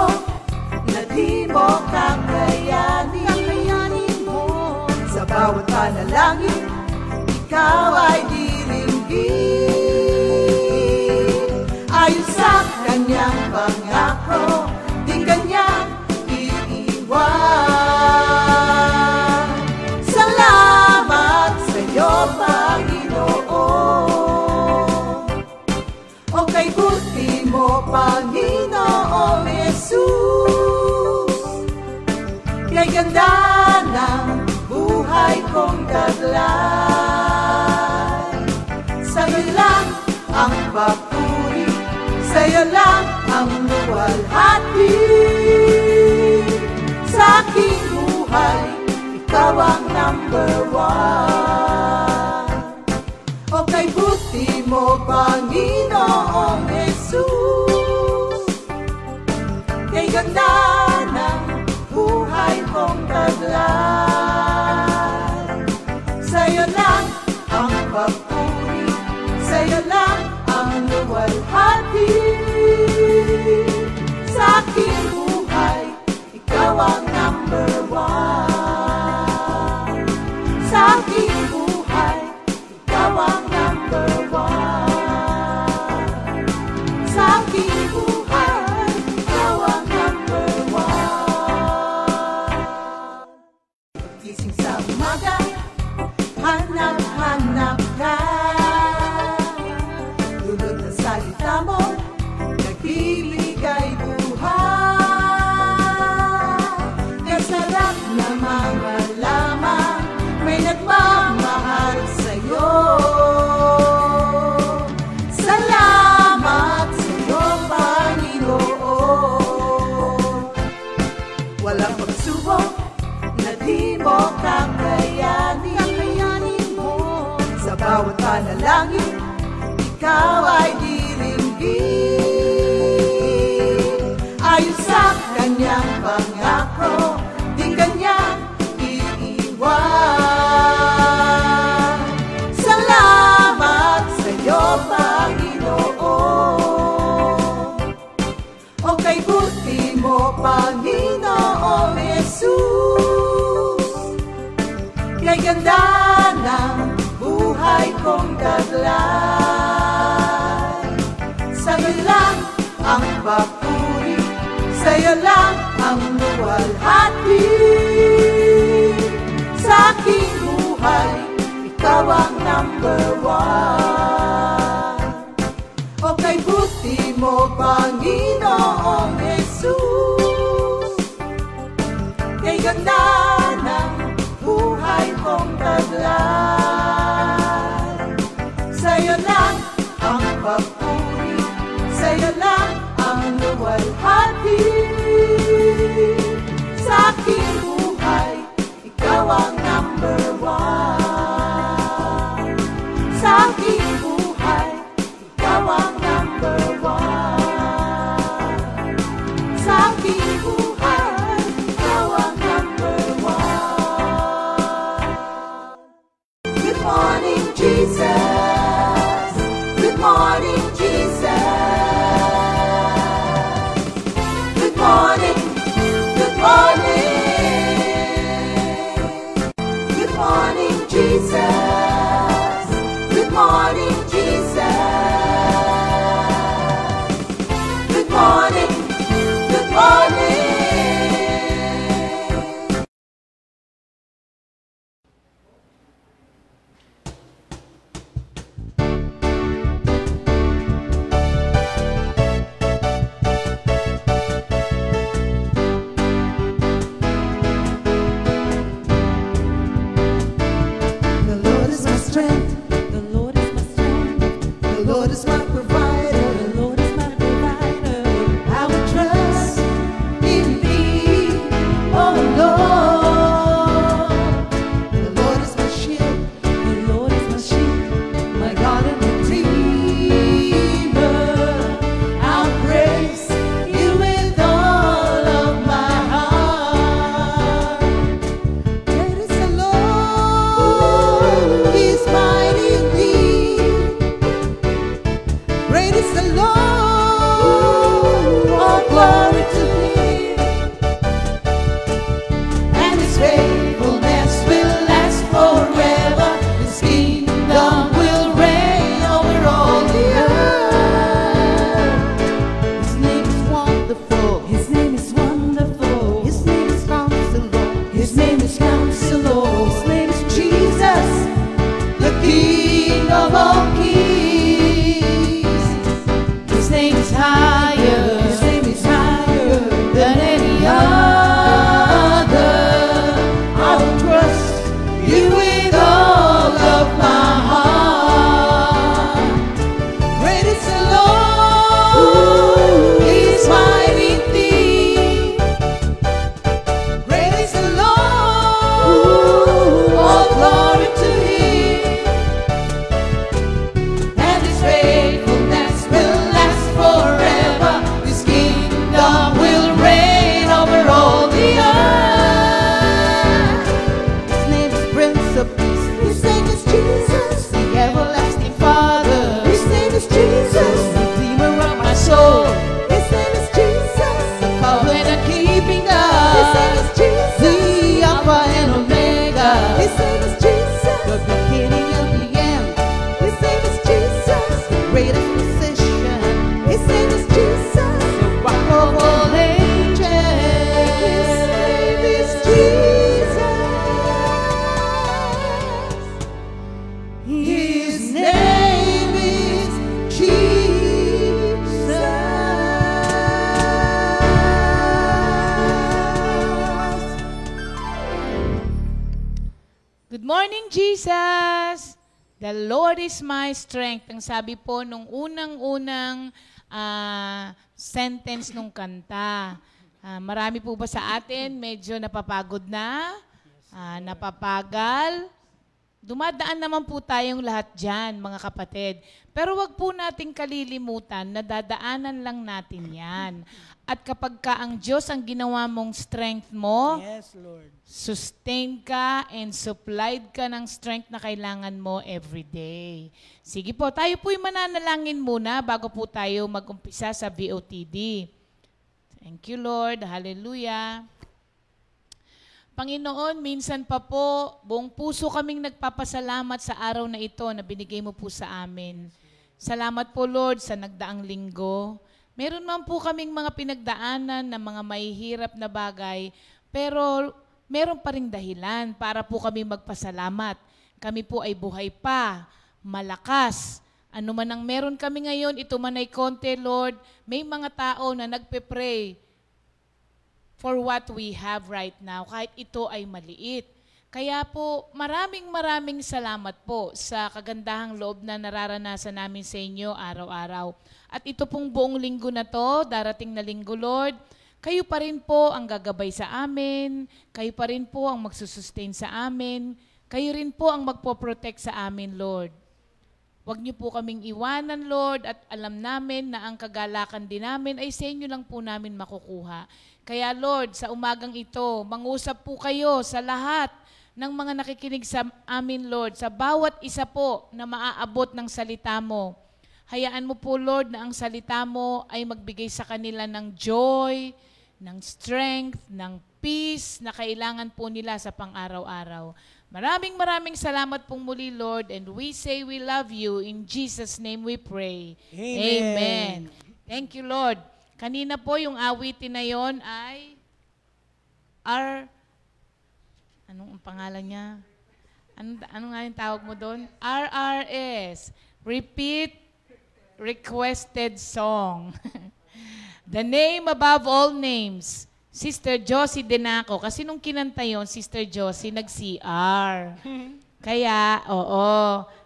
pagsubok na di mo kakayanin mo. Sa bawat panalangin, ikaw ay diringgin. Ayon sa kanyang pangako, di kanya iiwan. Salamat sa iyo, Panginoon. O kay buti mo, Panginoong Jesus. Kay ganda ng buhay kong taglay. Sa'yo lang ang papuri, sa'yo lang ang luwalhati. Sa aking buhay, ikaw ang number one. O kay buti mo, Panginoong Jesus. Kay ganda ng buhay kong taglay. Sa'yo lang ang papuri, sa'yo lang ang luwalhati. Sa aking buhay, ikaw ang number one. Sa aking buhay, ikaw ang number one. Sa aking buhay, ikaw ang number one. Pagkising sa umaga, hanap-hanap ka. Dulot ng salita mo, nagbibigay buhay. Kasarap na mga lamang, may nagmamahal sa'yo. Salamat sa'yo, Panginoon. Walang pagsubok na di mo kakayanin mo. Sa bawat panalangin, ikaw ay diringgin. Ayon sa kanyang pangako, di kanya iiwan. Salamat sa iyo, Panginoon. O kay buti mo, Panginoong Jesus. Kay ganda ng buhay kong taglay. Sa'yo lang ang papuri, sa'yo lang ang luwalhati. Sa aking buhay, ikaw ang number one. O kay buti mo, Panginoong Jesus. Kay ganda ng buhay kong taglay. Sa'yo lang ang papuri, sa'yo lang ang luwalhati. Sa aking buhay, ikaw ang number one. Sa aking buhay, ikaw ang number one. Sa aking buhay, ikaw ang number one. Good morning, Jesus. Good morning, Jesus. Good morning, good morning. Good morning, Jesus. Good morning, Jesus. Good morning, good morning. morning, Jesus! The Lord is my strength. Ang sabi po nung unang-unang sentence nung kanta. Marami po ba sa atin medyo napapagod na? Napapagal? Dumadaan naman po tayong lahat dyan, mga kapatid. Pero wag po nating kalilimutan na dadaanan lang natin yan. At kapag ka ang Diyos ang ginawa mong strength mo, Yes, Lord. sustain ka and supplied ka ng strength na kailangan mo every day. Sige po, tayo po'y mananalangin muna bago po tayo mag-umpisa sa VOTD. Thank you, Lord. Hallelujah. Panginoon, minsan pa po, buong puso kaming nagpapasalamat sa araw na ito na binigay mo po sa amin. Salamat po, Lord, sa nagdaang linggo. Meron man po kaming mga pinagdaanan na mga mahihirap na bagay, pero meron pa ring dahilan para po kami magpasalamat. Kami po ay buhay pa, malakas. Ano man ang meron kami ngayon, ito man ay konti, Lord, may mga tao na nagpe-pray for what we have right now, kahit ito ay maliit. Kaya po, maraming salamat po sa kagandahang loob na nararanasan namin sa inyo araw-araw. At ito pong buong linggo na to, darating na linggo, Lord, kayo pa rin po ang gagabay sa amin, kayo pa rin po ang magsusustain sa amin, kayo rin po ang magpoprotect sa amin, Lord. Huwag niyo po kaming iwanan, Lord, at alam namin na ang kagalakan din namin ay sa inyo lang po namin makukuha. Kaya, Lord, sa umagang ito, mangusap po kayo sa lahat ng mga nakikinig sa amin, Lord, sa bawat isa po na maaabot ng salita mo. Hayaan mo po, Lord, na ang salita mo ay magbigay sa kanila ng joy, ng strength, ng peace na kailangan po nila sa pang-araw-araw. Maraming salamat pong muli, Lord, and we say we love you. In Jesus' name we pray. Amen. Thank you, Lord. Kanina po yung awitin na yon ay anong ang pangalan niya? Ano nga yung tawag mo doon? RRS. Repeat Requested Song. The Name Above All Names. Sister Josie Denaco. Kasi nung kinanta yon, Sister Josie nag-CR. Kaya,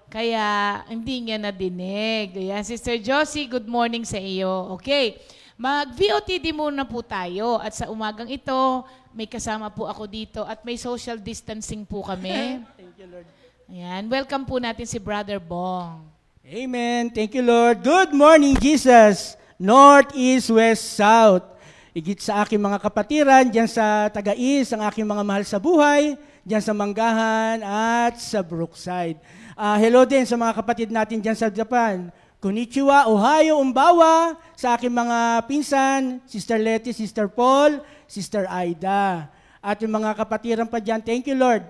kaya hindi niya nadinig. Ayan, Sister Josie, good morning sa iyo. Okay. Mag-VOTD muna po tayo at sa umagang ito, may kasama po ako dito at may social distancing po kami. Thank you, Lord. Ayan, welcome po natin si Brother Bong. Amen. Thank you, Lord. Good morning, Jesus. North, East, West, South. Igit sa aking mga kapatiran, dyan sa Taga-East, ang aking mga mahal sa buhay, dyan sa Manggahan at sa Brookside. Hello din sa mga kapatid natin dyan sa Japan. Konnichiwa, Ohio, Umbawa, sa aking mga pinsan, Sister Letty, Sister Paul, Sister Aida. At yung mga kapatiran pa dyan, thank you, Lord.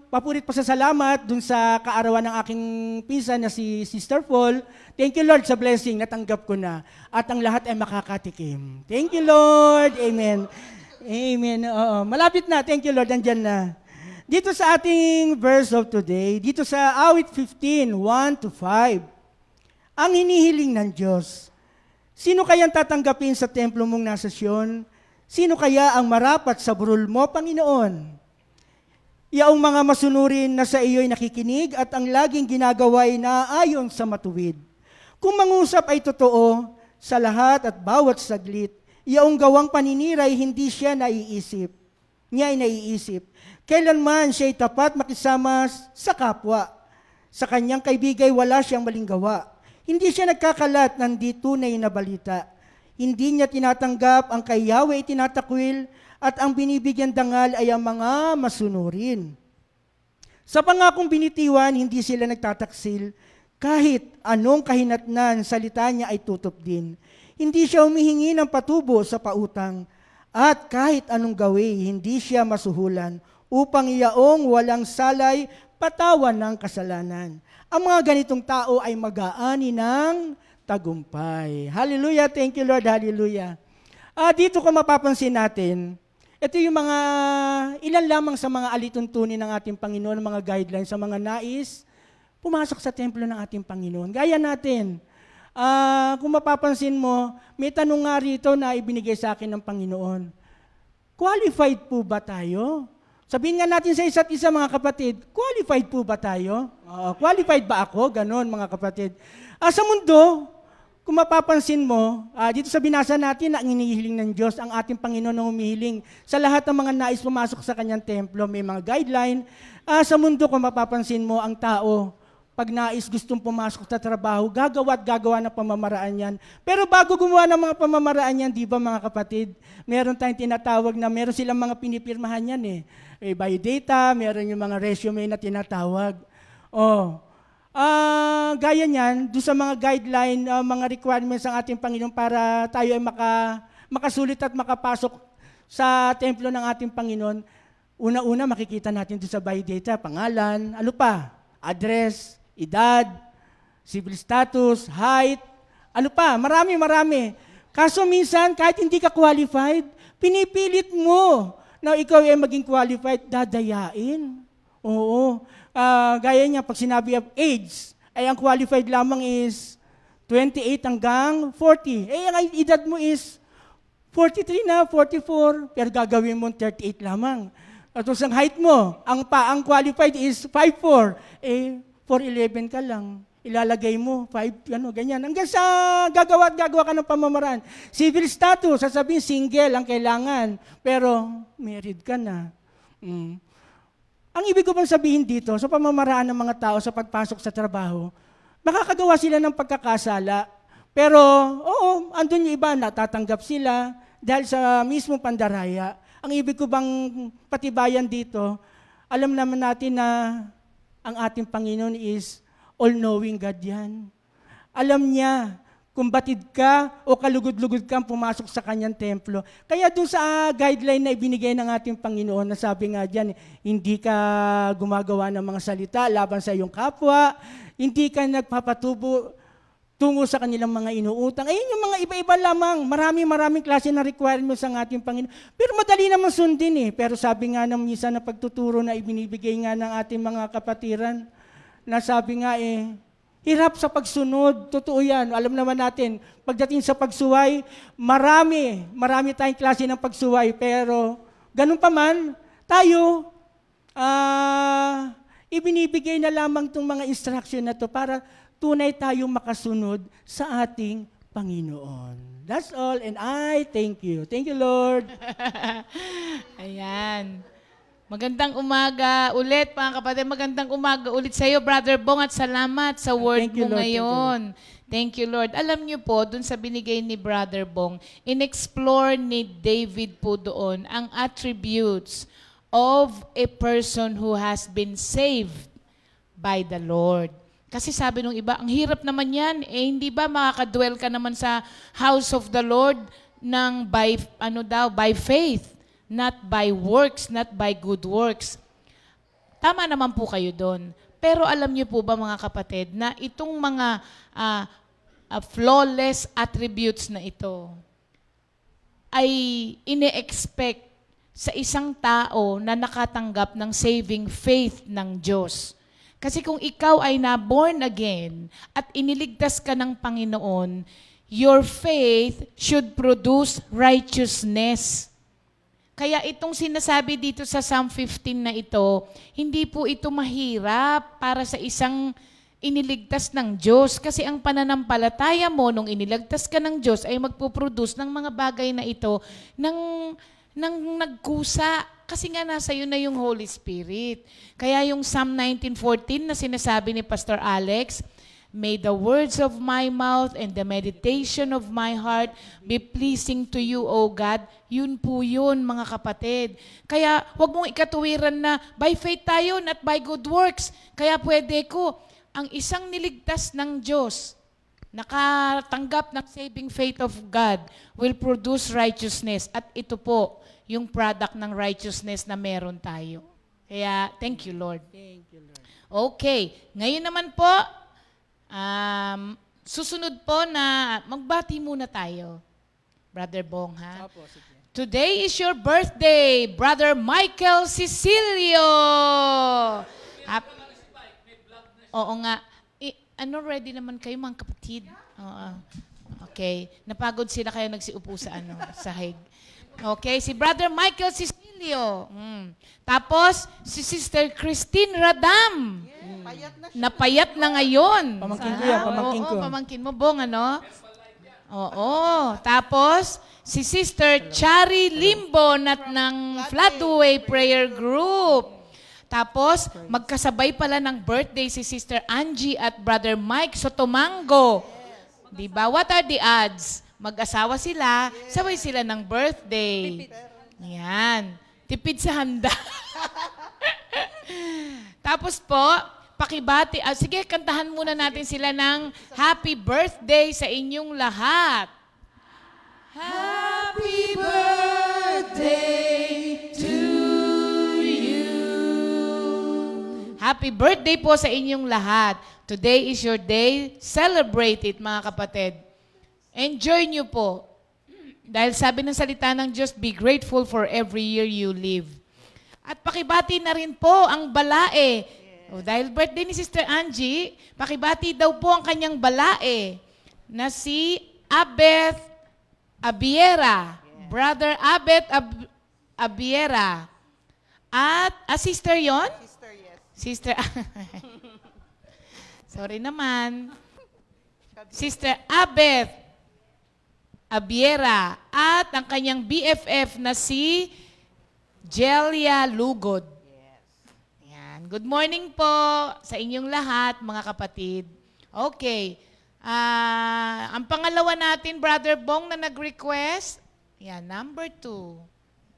Papurit pa sa salamat dun sa kaarawan ng aking pinsan na si Sister Paul. Thank you, Lord, sa blessing, natanggap ko na. At ang lahat ay makakatikim. Thank you, Lord. Amen. Amen. Oo. Malapit na. Thank you, Lord. Andyan na. Dito sa ating verse of today, dito sa awit 15, 1-5, ang hinihiling ng Diyos. Sino kayang tatanggapin sa templo mong nasa Sion? Sino kaya ang marapat sa burol mo, Panginoon? Yaong mga masunurin na sa iyo'y nakikinig at ang laging ginagawa'y naaayon sa matuwid. Kung mangusap ay totoo sa lahat at bawat saglit, yaong gawang paninira'y hindi siya naiisip. Niya ay naiisip. Kailanman siya'y tapat makisama sa kapwa. Sa kanyang kaibigay wala siyang maling gawa. Hindi siya nagkakalat ng di tunay na balita. Hindi niya tinatanggap ang kay Yahweh tinatakwil at ang binibigyan dangal ay ang mga masunurin. Sa pangakong binitiwan, hindi sila nagtataksil. Kahit anong kahinatnan, salita niya ay tutup din. Hindi siya humihingi ng patubo sa pautang. At kahit anong gawi, hindi siya masuhulan upang iyaong walang salay patawan ng kasalanan. Ang mga ganitong tao ay mag-aani ng tagumpay. Hallelujah. Thank you, Lord. Hallelujah. Dito kung mapapansin natin, ito yung mga ilan lamang sa mga alituntunin ng ating Panginoon, mga guidelines sa mga nais pumasok sa templo ng ating Panginoon. Gaya natin, kung mapapansin mo, may tanong nga rito na ibinigay sa akin ng Panginoon. Qualified po ba tayo? Sabihin nga natin sa isa't isa, mga kapatid, qualified po ba tayo? Qualified ba ako? Ganon, mga kapatid. Sa mundo, kung mapapansin mo, dito sa binasa natin na ang inihiling ng Diyos, ang ating Panginoon na humihiling sa lahat ng mga nais pumasok sa kanyang templo, may mga guideline. Sa mundo, kung mapapansin mo, ang tao, pag nais gustong pumasok sa trabaho, gagawa ng pamamaraan yan. Pero bago gumawa ng mga pamamaraan yan, di ba mga kapatid, meron tayong tinatawag na meron silang mga pinipirmahan yan biodata, meron yung mga resume na tinatawag. Gaya niyan, doon sa mga guideline, mga requirements ng ating Panginoon para tayo ay makasulit at makapasok sa templo ng ating Panginoon, una-una makikita natin doon sa biodata, pangalan, ano pa, address, edad, civil status, height, ano pa, marami. Kaso minsan, kahit hindi ka qualified, pinipilit mo na ikaw ay maging qualified, dadayain. Oo. Gaya niya, pag sinabi of age, ay ang qualified lamang is 28 hanggang 40. Ang edad mo is 43 na, 44, pero gagawin mo 38 lamang. At ang height mo, ang qualified is 5'4", 4'11 ka lang. Ilalagay mo, 5, ganyan. Hanggang sa gagawa ka ng pamamaraan. Civil status, sasabihin single ang kailangan, pero married ka na. Ang ibig ko bang sabihin dito, sa pamamaraan ng mga tao sa pagpasok sa trabaho, makakagawa sila ng pagkakasala, pero andun yung iba, natatanggap sila dahil sa mismo pandaraya. Ang ibig ko bang patibayan dito, alam naman natin na ang ating Panginoon is all-knowing God yan. Alam niya kung batid ka o kalugod-lugod kang pumasok sa kanyang templo. Kaya doon sa guideline na ibinigay ng ating Panginoon, na sabi nga dyan, hindi ka gumagawa ng mga salita laban sa iyong kapwa, hindi ka nagpapatubo tungo sa kanilang mga inuutang. Ayun yung mga iba-iba lamang. Maraming klase na requirements ang ating Panginoon. Pero madali naman sundin Pero sabi nga ng minsan na pagtuturo na ibinibigay nga ng ating mga kapatiran, na sabi nga hirap sa pagsunod. Totoo yan. Alam naman natin, pagdating sa pagsuway, marami tayong klase ng pagsuway. Pero ganun pa man, tayo, ibinibigay na lamang itong mga instruction na to para tunay tayong makasunod sa ating Panginoon. That's all, and I thank you. Thank you, Lord. Ayan. Magandang umaga ulit, mga kapatid. Magandang umaga ulit sa iyo, Brother Bong, at salamat sa word Thank you, mo Lord. ngayon. Thank you, Lord. Alam niyo po, dun sa binigay ni Brother Bong, in-explore ni David po doon ang attributes of a person who has been saved by the Lord. Kasi sabi nung iba, ang hirap naman yan, hindi ba makakadwell ka naman sa house of the Lord ng by faith, not by works, not by good works. Tama naman po kayo doon. Pero alam niyo po ba, mga kapatid, na itong mga flawless attributes na ito ay ine-expect sa isang tao na nakatanggap ng saving faith ng Diyos. Kasi kung ikaw ay na-born again at iniligtas ka ng Panginoon, your faith should produce righteousness. Kaya itong sinasabi dito sa Psalm 15 na ito, hindi po ito mahirap para sa isang iniligtas ng Diyos. Kasi ang pananampalataya mo nung iniligtas ka ng Diyos ay magpuproduce ng mga bagay na ito ng nagkusa. Kasi nga nasa iyo na yung Holy Spirit. Kaya yung Psalm 19:14 na sinasabi ni Pastor Alex, may the words of my mouth and the meditation of my heart be pleasing to you, O God. Yun po yun, mga kapatid. Kaya huwag mong ikatuwiran na by faith tayo, not by good works. Kaya pwede ko, ang isang niligtas ng Diyos, nakatanggap ng saving faith of God, will produce righteousness. At ito po, yung product ng righteousness na meron tayo. Kaya, thank you, Lord. Thank you, Lord. Okay. Ngayon naman po, susunod po na magbati muna tayo. Brother Bong, ha? Opo, sige. Today is your birthday, Brother Michael Cecilio. Oo nga. Ready naman kayo, mga kapatid? Oo. Okay. Napagod sila kaya nagsiupo sa sa hig. Okay, si Brother Michael Cecilio. Emilio. Tapos, si Sister Christine Radam. Payat na siya. Napayat na ngayon. Pamangkin ko yan, pamangkin ko. Oo, pamangkin mo, Bong, ano? Oo. Tapos, si Sister Chari Limbo ng Floodway Prayer Group. Tapos, magkasabay pala ng birthday si Sister Angie at Brother Mike Sotomango. Diba? What are the odds? Mag-asawa sila, sabay sila ng birthday. Yan. Tipid sa handa. Tapos po, pakibati. Sige, kantahan muna natin sila ng happy birthday sa inyong lahat. Happy birthday to you. Happy birthday po sa inyong lahat. Today is your day. Celebrate it, mga kapatid. Enjoy nyo po. Dahil sabi ng salita ng Diyos, be grateful for every year you live. At pakibati na rin po ang balae. Dahil birthday ni Sister Angie, pakibati daw po ang kanyang balae na si Abeth Abiera. Brother Abeth Abiera. At, sister yon? Sister, yes. Sister, sorry naman. Sister Abeth Abiera at ang kanyang BFF na si Jelia Lugod. Yan. Good morning po sa inyong lahat, mga kapatid. Okay. Ang pangalawa natin, Brother Bong, na nag-request, yan, number 2.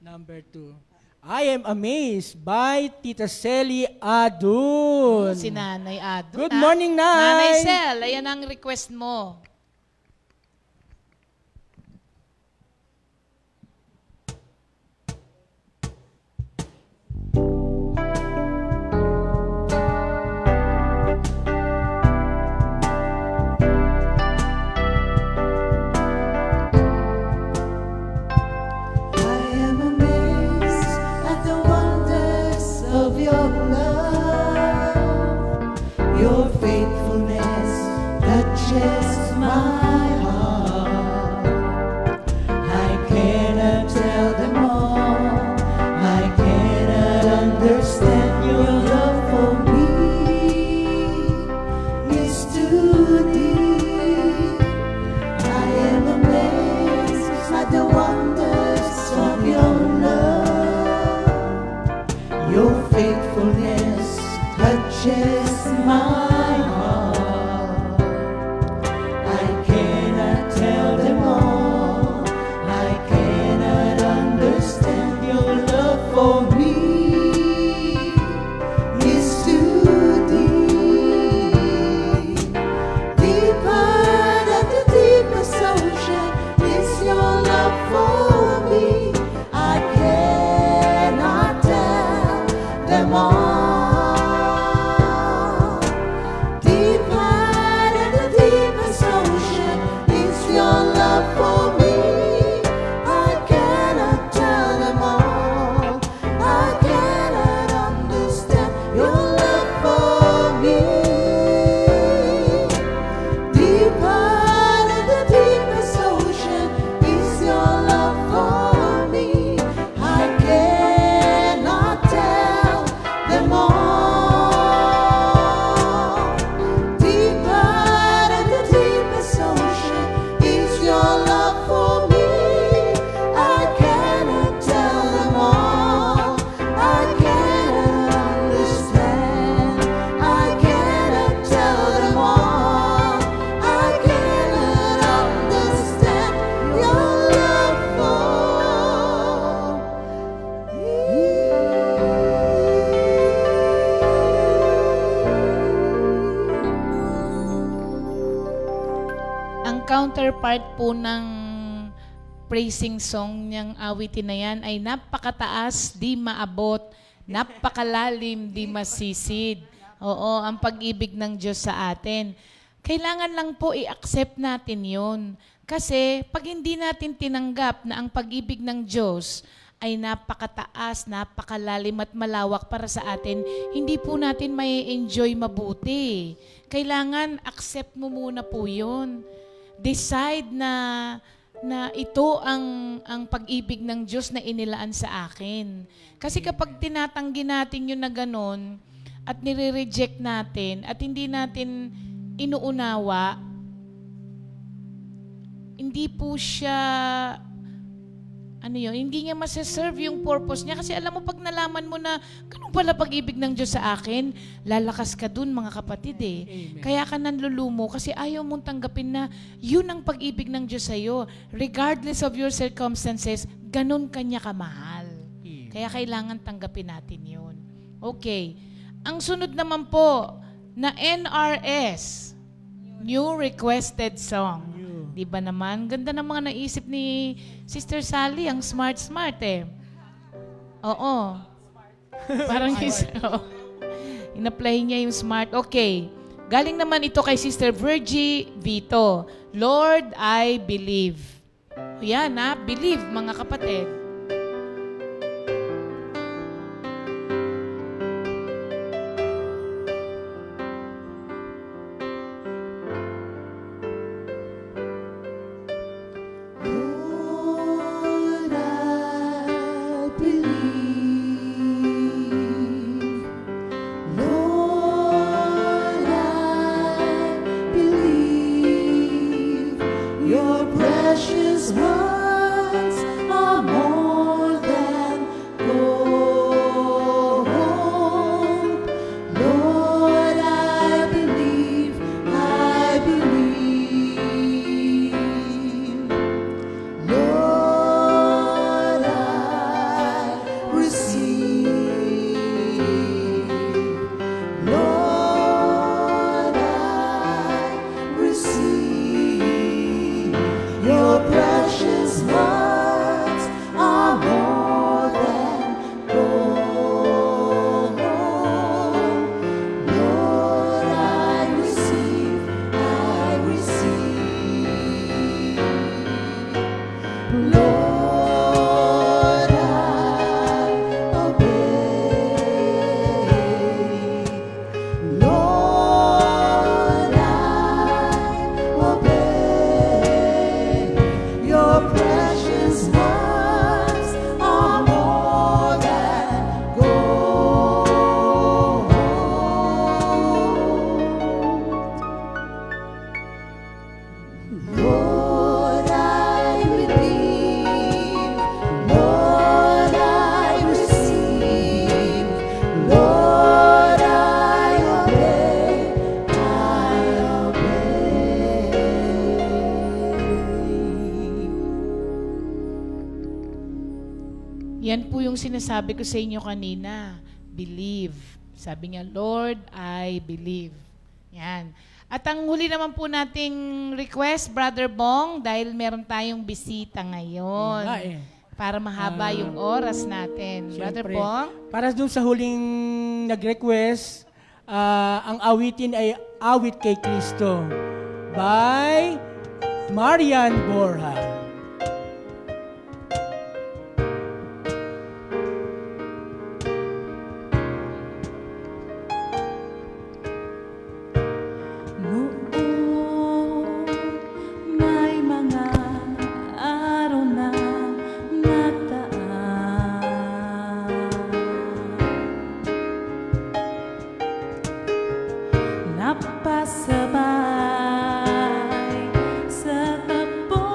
Number 2. I am amazed by Tita Selly Adun. Si Nanay Adun. Good morning, Nay. Nanay Sel, ayan ang request mo. I am amazed at the wonders of your love. Your faithfulness touches my heart. I cannot tell them all. I cannot understand your love for me. It's too deep. I am amazed at the wonders of your love. Your faithfulness touches my heart. I cannot tell them all. I cannot understand your love for me. It's too deep. Deeper than the deepest ocean is your love for me. I cannot tell them all. Deeper than the deepest ocean is your love for me. I cannot tell them all. I cannot understand your love for me. Deeper than the deepest ocean is your love for me. I cannot tell them all. Deeper than the deepest ocean is your love for me. I cannot tell them all. I cannot understand. I cannot tell them all. I cannot understand your love for Ang counterpart po ng praising song niyang awitin na yan ay napakataas, di maabot, napakalalim, di masisid. Oo, ang pag-ibig ng Diyos sa atin. Kailangan lang po i-accept natin yon. Kasi pag hindi natin tinanggap na ang pag-ibig ng Diyos ay napakataas, napakalalim at malawak para sa atin, hindi po natin may enjoy mabuti. Kailangan accept mo muna po yun. Decide na na ito ang pag-ibig ng Diyos na inilaan sa akin. Kasi kapag tinatanggi natin yun na ganon, at nire-reject natin, at hindi natin inuunawa, hindi po siya, hindi niya masaserve yung purpose niya. Kasi alam mo, pag nalaman mo na ganun pala pag-ibig ng Diyos sa akin, lalakas ka dun, mga kapatid eh. Amen. Kaya ka nanlulumo kasi ayaw mong tanggapin na yun ang pag-ibig ng Diyos sa'yo. Regardless of your circumstances, ganun ka niya kamahal. Kaya kailangan tanggapin natin yun. Okay. Ang sunod naman po, na NRS, New Requested Song. Di ba naman? Ganda ng mga naisip ni Sister Sally, ang smart eh. Oo. Parang in-apply niya yung smart. Okay. Galing naman ito kay Sister Virgie Vito. Lord, I believe. Yan believe mga kapatid. Yan po yung sinasabi ko sa inyo kanina. Believe. Sabi niya, Lord, I believe. Yan. At ang huli naman po nating request, Brother Bong, dahil meron tayong bisita ngayon. Para mahaba yung oras natin. Brother Siyempre, Bong? para dun sa huling nag-request, ang awitin ay Awit kay Kristo by Marian Borja. Napasabay sa tapo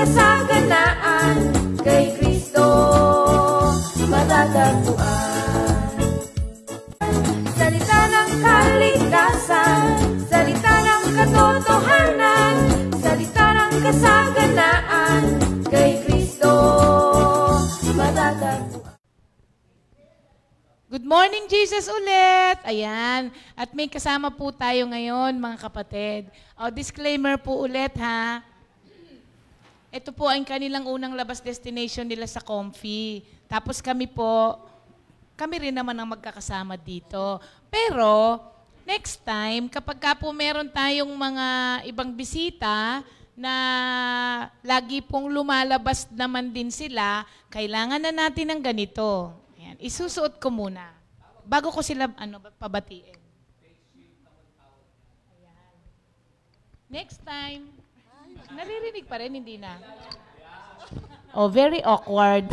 kasaganaan, kay Kristo matatagpuan. Salita ng kaligtasan, salita ng katotohanan, salita ng kasaganaan, kay Kristo matatagpuan. Good morning, Jesus ulit! Ayan. At may kasama po tayo ngayon, mga kapatid. O, disclaimer po ulit, ha? Ito po ang kanilang unang labas destination nila sa Comfy. Tapos kami rin naman ang magkakasama dito. Pero, next time, kapag ka po meron tayong mga ibang bisita na lagi pong lumalabas naman din sila, kailangan na natin ng ganito. Ayan. Isusuot ko muna. Bago ko sila pabatiin. Ayan. Next time. Naririnig pa rin, hindi na. Oh, very awkward.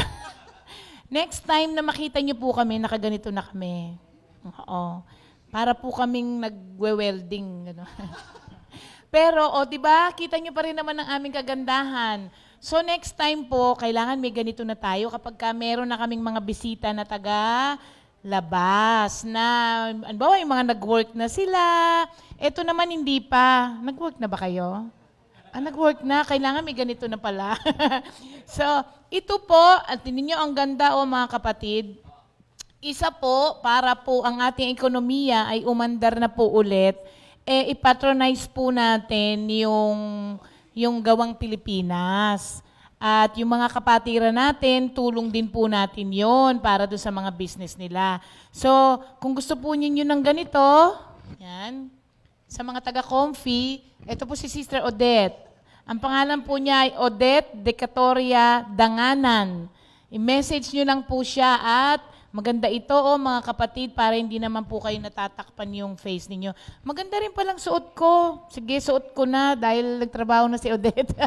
Next time na makita niyo po kami, nakaganito na kami. Oo. Para po kaming nagwe-welding. Pero, di ba, kita niyo pa rin naman ang aming kagandahan. So, next time po, kailangan may ganito na tayo kapag meron na kaming mga bisita na taga-labas na, ano yung mga nag-work na sila. Ito naman hindi pa. Nag-work na ba kayo? Nag-work na. Kailangan may ganito na pala. So, ito po, at ninyo ang ganda mga kapatid. Isa po, para po ang ating ekonomiya ay umandar na po ulit, ipatronize po natin yung Gawang Pilipinas. At yung mga kapatiran natin, tulong din po natin yon para doon sa mga business nila. So, kung gusto po ninyo ng ganito, yan, sa mga taga-Comfy, ito po si Sister Odette. Ang pangalan po niya ay Odette Decatoria Danganan. I-message nyo lang po siya at maganda ito mga kapatid para hindi naman po kayo natatakpan yung face ninyo. Maganda rin palang suot ko. Sige, suot ko na dahil nagtrabaho na si Odette.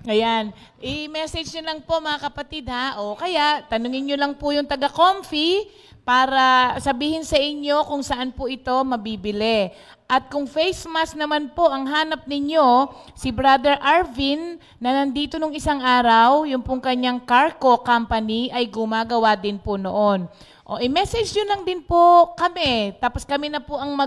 Ayan. I-message nyo lang po mga kapatid ha. O kaya, tanungin nyo lang po yung taga-Comfy para sabihin sa inyo kung saan po ito mabibili. At kung face mask naman po ang hanap ninyo, si Brother Arvin na nandito nung isang araw, yung pong kanyang Carco company ay gumagawa din po noon. O i-message nyo lang din po kami. Tapos kami na po ang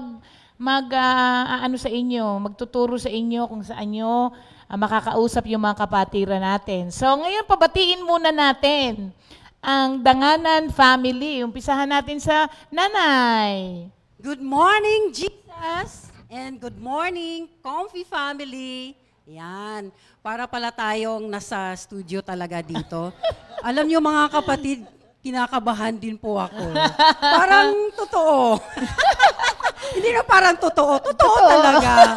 magtuturo sa inyo kung saan nyo makakausap yung mga kapatiran natin. So ngayon pabatiin muna natin ang Danganan family. Umpisahan natin sa nanay. Good morning, Jesus! And good morning, Comfy family. Yan. Para pala tayong nasa studio talaga dito. Alam niyo mga kapatid, kinakabahan din po ako. Parang totoo. Hindi na parang totoo. Totoo talaga.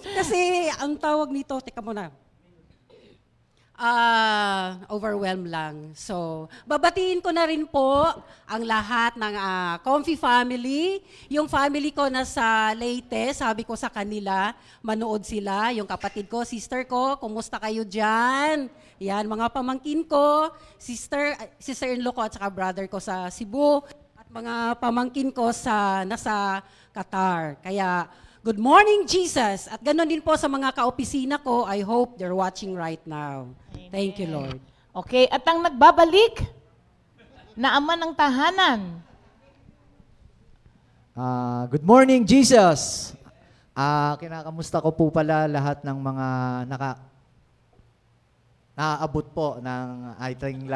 Kasi ang tawag nito, teka muna. Overwhelmed lang. So, babatiin ko na rin po ang lahat ng Comfy family. Yung family ko nasa Leyte, sabi ko sa kanila, manood sila. Yung kapatid ko, sister ko, kumusta kayo dyan? Yan, mga pamangkin ko, sister-in-law ko at saka brother ko sa Cebu. At mga pamangkin ko nasa Qatar. Kaya, good morning, Jesus! At ganoon din po sa mga kaopisina ko, I hope they're watching right now. Amen. Thank you, Lord. Okay, at ang nagbabalik na ama ng tahanan. Good morning, Jesus! Kinakamusta ko po pala lahat ng mga naaabot po ng ating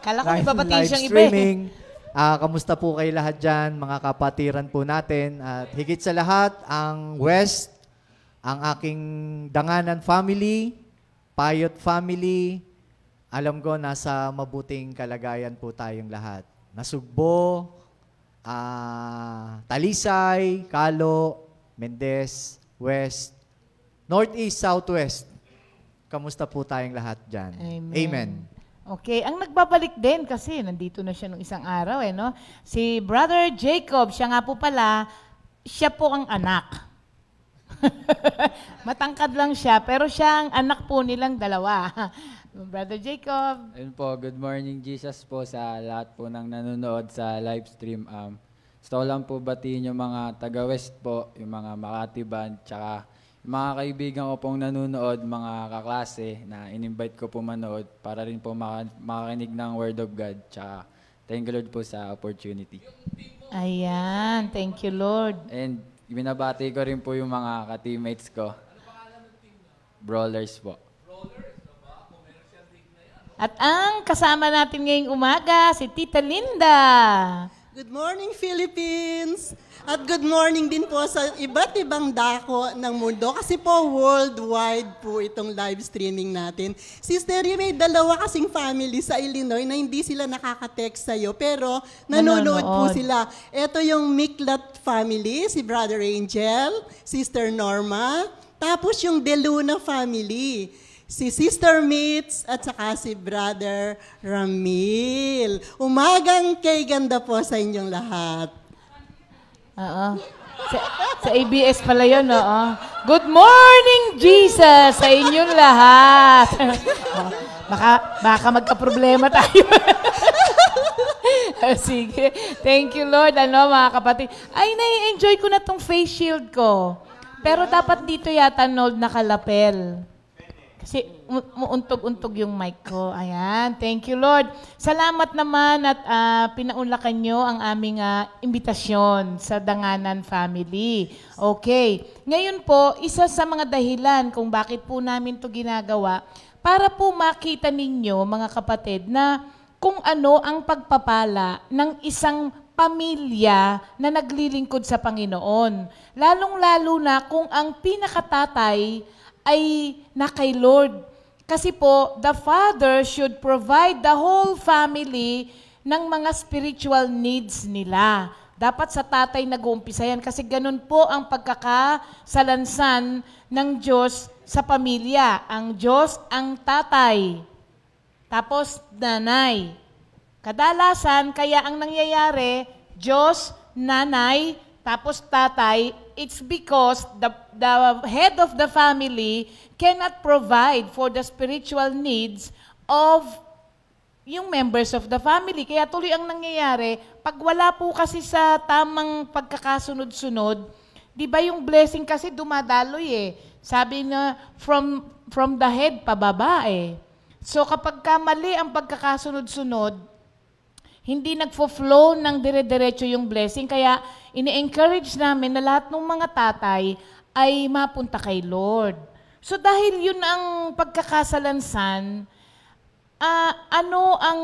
Kala ko ibabatiin siyang iba. Streaming. Kamusta po kayo lahat dyan, mga kapatiran po natin. At higit sa lahat, ang West, ang aking Danganan family, Payot family, alam ko nasa mabuting kalagayan po tayong lahat. Nasugbo, Talisay, Calo, Mendez, West, Northeast, Southwest. Kamusta po tayong lahat dyan? Amen. Amen. Okay, ang nagbabalik din kasi nandito na siya nung isang araw no? Si Brother Jacob, siya nga po pala, siya po ang anak. Matangkad lang siya, pero siya ang anak po nilang dalawa. Brother Jacob. Ayun po, good morning Jesus po sa lahat po ng nanonood sa live stream. Gusto ko lang po batiin yung mga taga-West po, yung mga Makati Band, tsaka Mga kaibigan ko pong nanonood, mga kaklase na in-invite ko po manood para rin po makakinig ng Word of God. Tsaka thank you Lord po sa opportunity. Ayan, thank you Lord. And binabati ko rin po yung mga ka-teammates ko. Brawlers po. At ang kasama natin ngayong umaga, si Tita Linda. Good morning, Philippines! At good morning din po sa iba't ibang dako ng mundo kasi po worldwide po itong live streaming natin. Sister, may dalawa kasing family sa Illinois na hindi sila nakaka-text sa'yo pero nanonood po sila. Ito yung Miklat family, si Brother Angel, Sister Norma, tapos yung De Luna family, si Sister Mitz at saka si Brother Ramil. Umagang kay ganda po sa inyong lahat. Oo. Sa ABS pala yun, oo. Good morning, Jesus, sa inyong lahat. baka magka-problema tayo. Sige. Thank you, Lord. Mga kapatid. Ay, nai-enjoy ko na tong face shield ko. Pero dapat dito yata, Nold, nakalapel. Kasi muuntog-untog yung mic ko. Ayan. Thank you, Lord. Salamat naman at pinaunlakan nyo ang aming imbitasyon sa Danganan Family. Okay. Ngayon po, isa sa mga dahilan kung bakit po namin to ginagawa, para po makita ninyo, mga kapatid, na kung ano ang pagpapala ng isang pamilya na naglilingkod sa Panginoon. Lalong-lalo na kung ang pinakatatay ay na kay Lord. Kasi po, the father should provide the whole family ng mga spiritual needs nila. Dapat sa tatay nag-uumpisa yan kasi ganun po ang pagkakasalansan ng Diyos sa pamilya. Ang Diyos, ang tatay. Tapos, nanay. Kadalasan, kaya ang nangyayari, Diyos, nanay, tapos tatay, it's because the head of the family cannot provide for the spiritual needs of yung members of the family. Kaya tuloy ang nangyayari, pag wala po kasi sa tamang pagkakasunod-sunod, di ba yung blessing kasi dumadaloy eh. Sabi na from the head pababa eh. So kapag mali ang pagkakasunod-sunod, hindi nagfo-flow ng dire-diretso yung blessing. Kaya ini-encourage namin na lahat ng mga tatay ay mapunta kay Lord. So dahil yun ang pagkakasalansan, ano ang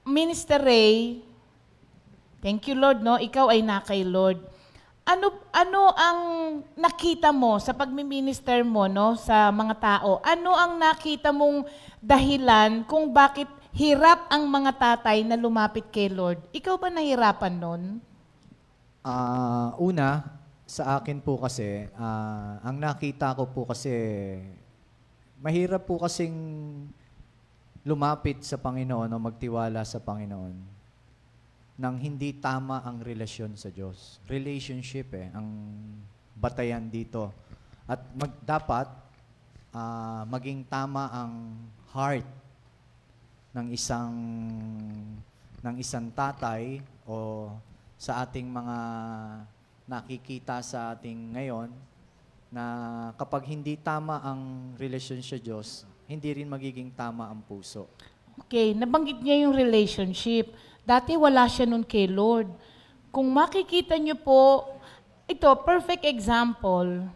Minister Ray, thank you Lord, no? Ikaw ay na kay Lord. Ano ang nakita mo sa pagmi-minister mo, no, sa mga tao? Ano ang nakita mong dahilan kung bakit hirap ang mga tatay na lumapit kay Lord? Ikaw ba nahirapan nun? Una, sa akin po kasi, ang nakita ko po kasi, mahirap po kasing lumapit sa Panginoon o magtiwala sa Panginoon nang hindi tama ang relasyon sa Diyos. Relationship ang batayan dito. At dapat maging tama ang heart ng isang tatay o sa ating mga nakikita sa ating ngayon na kapag hindi tama ang relasyon sa Diyos, hindi rin magiging tama ang puso. Okay, nabanggit niya yung relationship. Dati wala siya nun kay Lord. Kung makikita niyo po, ito, perfect example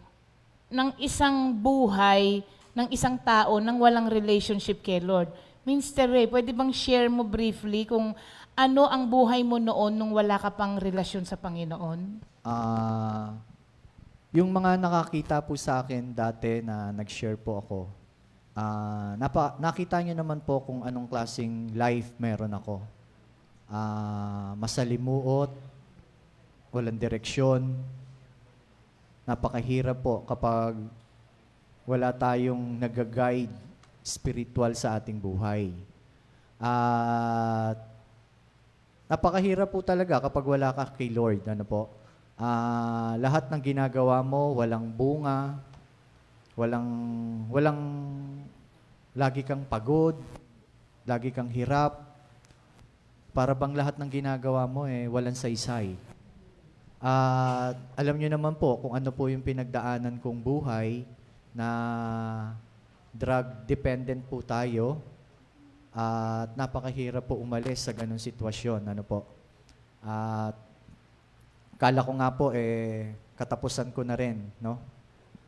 ng isang buhay, ng isang tao nang walang relationship kay Lord. Minister Ray, pwede bang share mo briefly kung ano ang buhay mo noon nung wala ka pang relasyon sa Panginoon? Yung mga nakakita po sa akin dati na nag-share po ako, nakita nyo naman po kung anong klaseng life meron ako. Masalimuot, walang direksyon, napakahirap po kapag wala tayong nag-guide spiritual sa ating buhay. At napakahirap po talaga kapag wala ka kay Lord. Ano po? Lahat ng ginagawa mo, walang bunga, walang lagi kang pagod, lagi kang hirap. Para bang lahat ng ginagawa mo walang saysay. At alam niyo naman po kung ano po yung pinagdaanan kong buhay na drug dependent po tayo at napakahirap po umalis sa ganung sitwasyon. Ano po? At akala ko nga po katapusan ko na rin, no?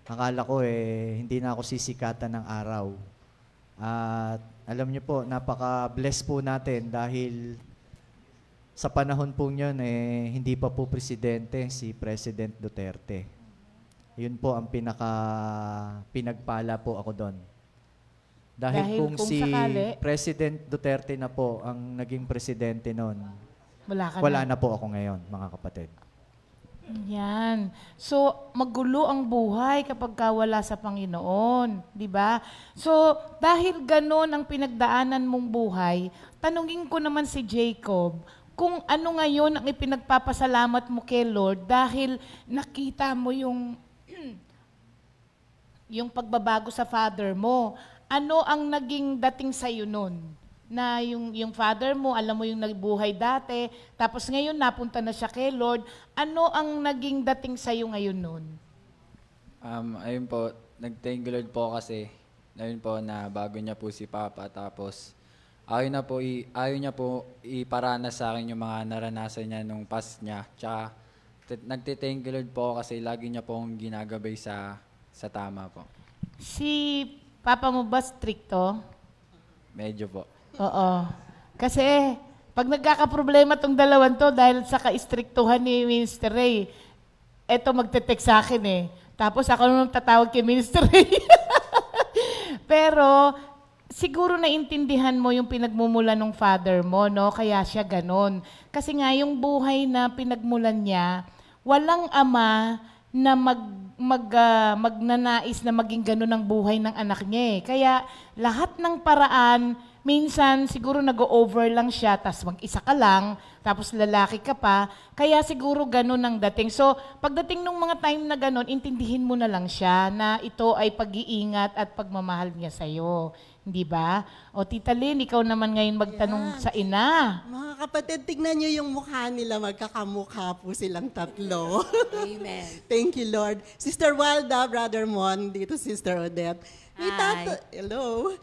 Akala ko hindi na ako sisikatan ng araw. At alam niyo po, napaka-bless po natin dahil sa panahon po yun, hindi pa po presidente si President Duterte. Yun po ang pinagpala po ako doon. Dahil kung si sakali, President Duterte na po ang naging presidente noon, wala na po ako ngayon, mga kapatid. Yan. So, magulo ang buhay kapag wala sa Panginoon, di ba? So, dahil ganon ang pinagdaanan mong buhay, tanungin ko naman si Jacob, kung ano ngayon ang ipinagpapasalamat mo kay Lord dahil nakita mo yung yung pagbabago sa father mo. Ano ang naging dating sa'yo nun? Na yung father mo, alam mo yung nagbuhay dati, tapos ngayon napunta na siya kay Lord. Ano ang naging dating sa'yo ngayon nun? Ayun po, nag-thank you Lord po kasi, ayun po na bago niya po si Papa, tapos ayaw niya po iparanas sa akin yung mga naranasan niya nung past niya. Tsaka nagte-thank you Lord po kasi lagi niya pong ginagabay sa tama po. Si Papa mo ba stricto? Medyo po. Oo. Kasi pag nagkakaproblema tong dalawan to dahil sa ka-istriktuhan ni Minister Ray, eto magte-text sa akin Tapos ako nung tatawag kay Minister Ray. Pero siguro naintindihan mo yung pinagmumulan ng father mo, no? Kaya siya ganon. Kasi nga yung buhay na pinagmulan niya, walang ama na magnanais na maging ganon ang buhay ng anak niya Kaya lahat ng paraan, minsan siguro nag-over lang siya, tapos mag-isa ka lang, tapos lalaki ka pa, kaya siguro ganon ang dating. So, pagdating nung mga time na ganon, intindihin mo na lang siya na ito ay pag-iingat at pagmamahal niya sa'yo. Hindi ba? O Tita Lynn, ikaw naman ngayon magtanong sa ina. Mga kapatid, tignan nyo yung mukha nila, magkakamukha po silang tatlo. Amen. Thank you, Lord. Sister Walda, Brother Mon, dito Sister Odette. Hello.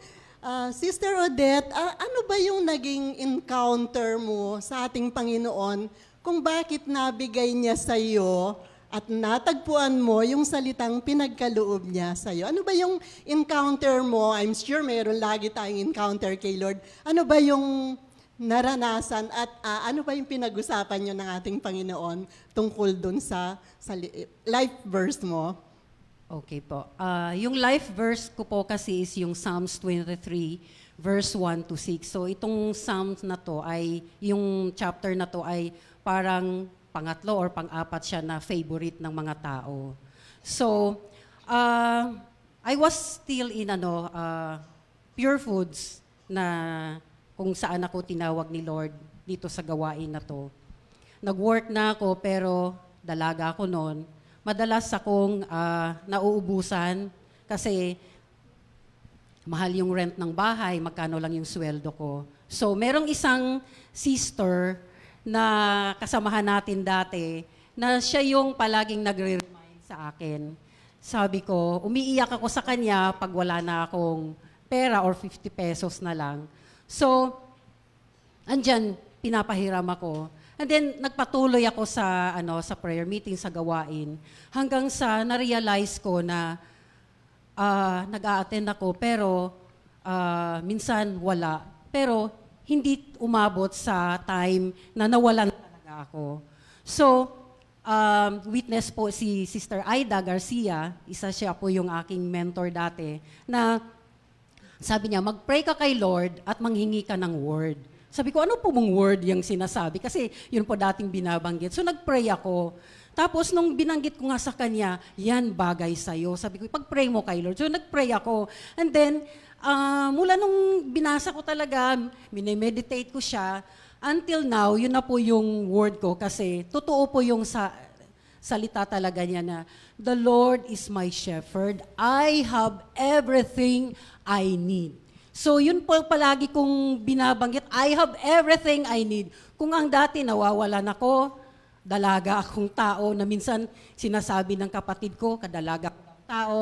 Sister Odette, ano ba yung naging encounter mo sa ating Panginoon kung bakit nabigay niya sa iyo at natagpuan mo yung salitang pinagkaloob niya sa iyo? Ano ba yung encounter mo? I'm sure mayroon lagi tayong encounter kay Lord. Ano ba yung naranasan at ano ba yung pinag-usapan niyo ng ating Panginoon tungkol dun sa life verse mo? Okay po. Yung life verse ko po kasi is yung Psalms 23, verse 1 to 6. So itong Psalms na to ay, yung chapter na to ay parang pangatlo or pang-apat siya na favorite ng mga tao. So, I was still in Pure Foods na kung saan ako tinawag ni Lord dito sa gawain na to. Nag-work na ako pero dalaga ako noon. Madalas akong nauubusan kasi mahal yung rent ng bahay, magkano lang yung sweldo ko. So, merong isang sister na kasamahan natin dati, na siya yung palaging nagre-remind sa akin. Sabi ko, umiiyak ako sa kanya pag wala na akong pera or 50 pesos na lang. So, andyan, pinapahiram ako. And then, nagpatuloy ako sa prayer meeting, sa gawain, hanggang sa na-realize ko na nag-a-attend ako, pero minsan wala. Pero hindi umabot sa time na nawalan talaga ako. So, witness po si Sister Aida Garcia, isa siya po yung aking mentor dati, na sabi niya, mag-pray ka kay Lord at manghingi ka ng word. Sabi ko, ano po mong word yung sinasabi? Kasi yun po dating binabanggit. So, nag-pray ako. Tapos, nung binanggit ko nga sa kanya, yan bagay sa'yo. Sabi ko, pag-pray mo kay Lord. So, nag-pray ako. And then, mula nung binasa ko talaga, minimeditate ko siya, until now, yun na po yung word ko kasi totoo po yung salita talaga niya na, the Lord is my shepherd, I have everything I need. So yun po palagi kong binabanggit, I have everything I need. Kung ang dati nawawalan ako, dalaga akong tao na minsan sinasabi ng kapatid ko, kadalaga akong tao,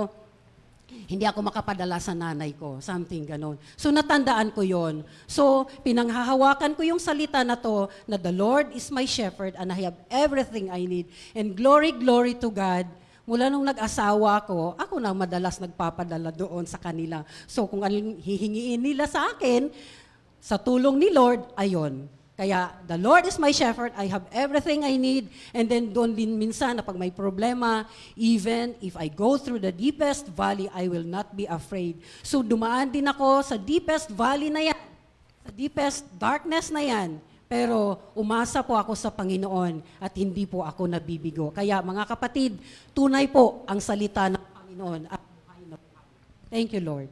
hindi ako makapadala sa nanay ko, something ganon. So natandaan ko yon. So pinanghahawakan ko yung salita na to, na the Lord is my shepherd and I have everything I need. And glory, glory to God. Mula nung nag-asawa ko, ako na madalas nagpapadala doon sa kanila. So kung anong hihingiin nila sa akin, sa tulong ni Lord, ayon. Kaya, the Lord is my shepherd, I have everything I need, and then doon din minsan na pag may problema, even if I go through the deepest valley, I will not be afraid. So dumaan din ako sa deepest valley na yan, sa deepest darkness na yan, pero umasa po ako sa Panginoon at hindi po ako nabibigo. Kaya mga kapatid, tunay po ang salita ng Panginoon. Thank you, Lord.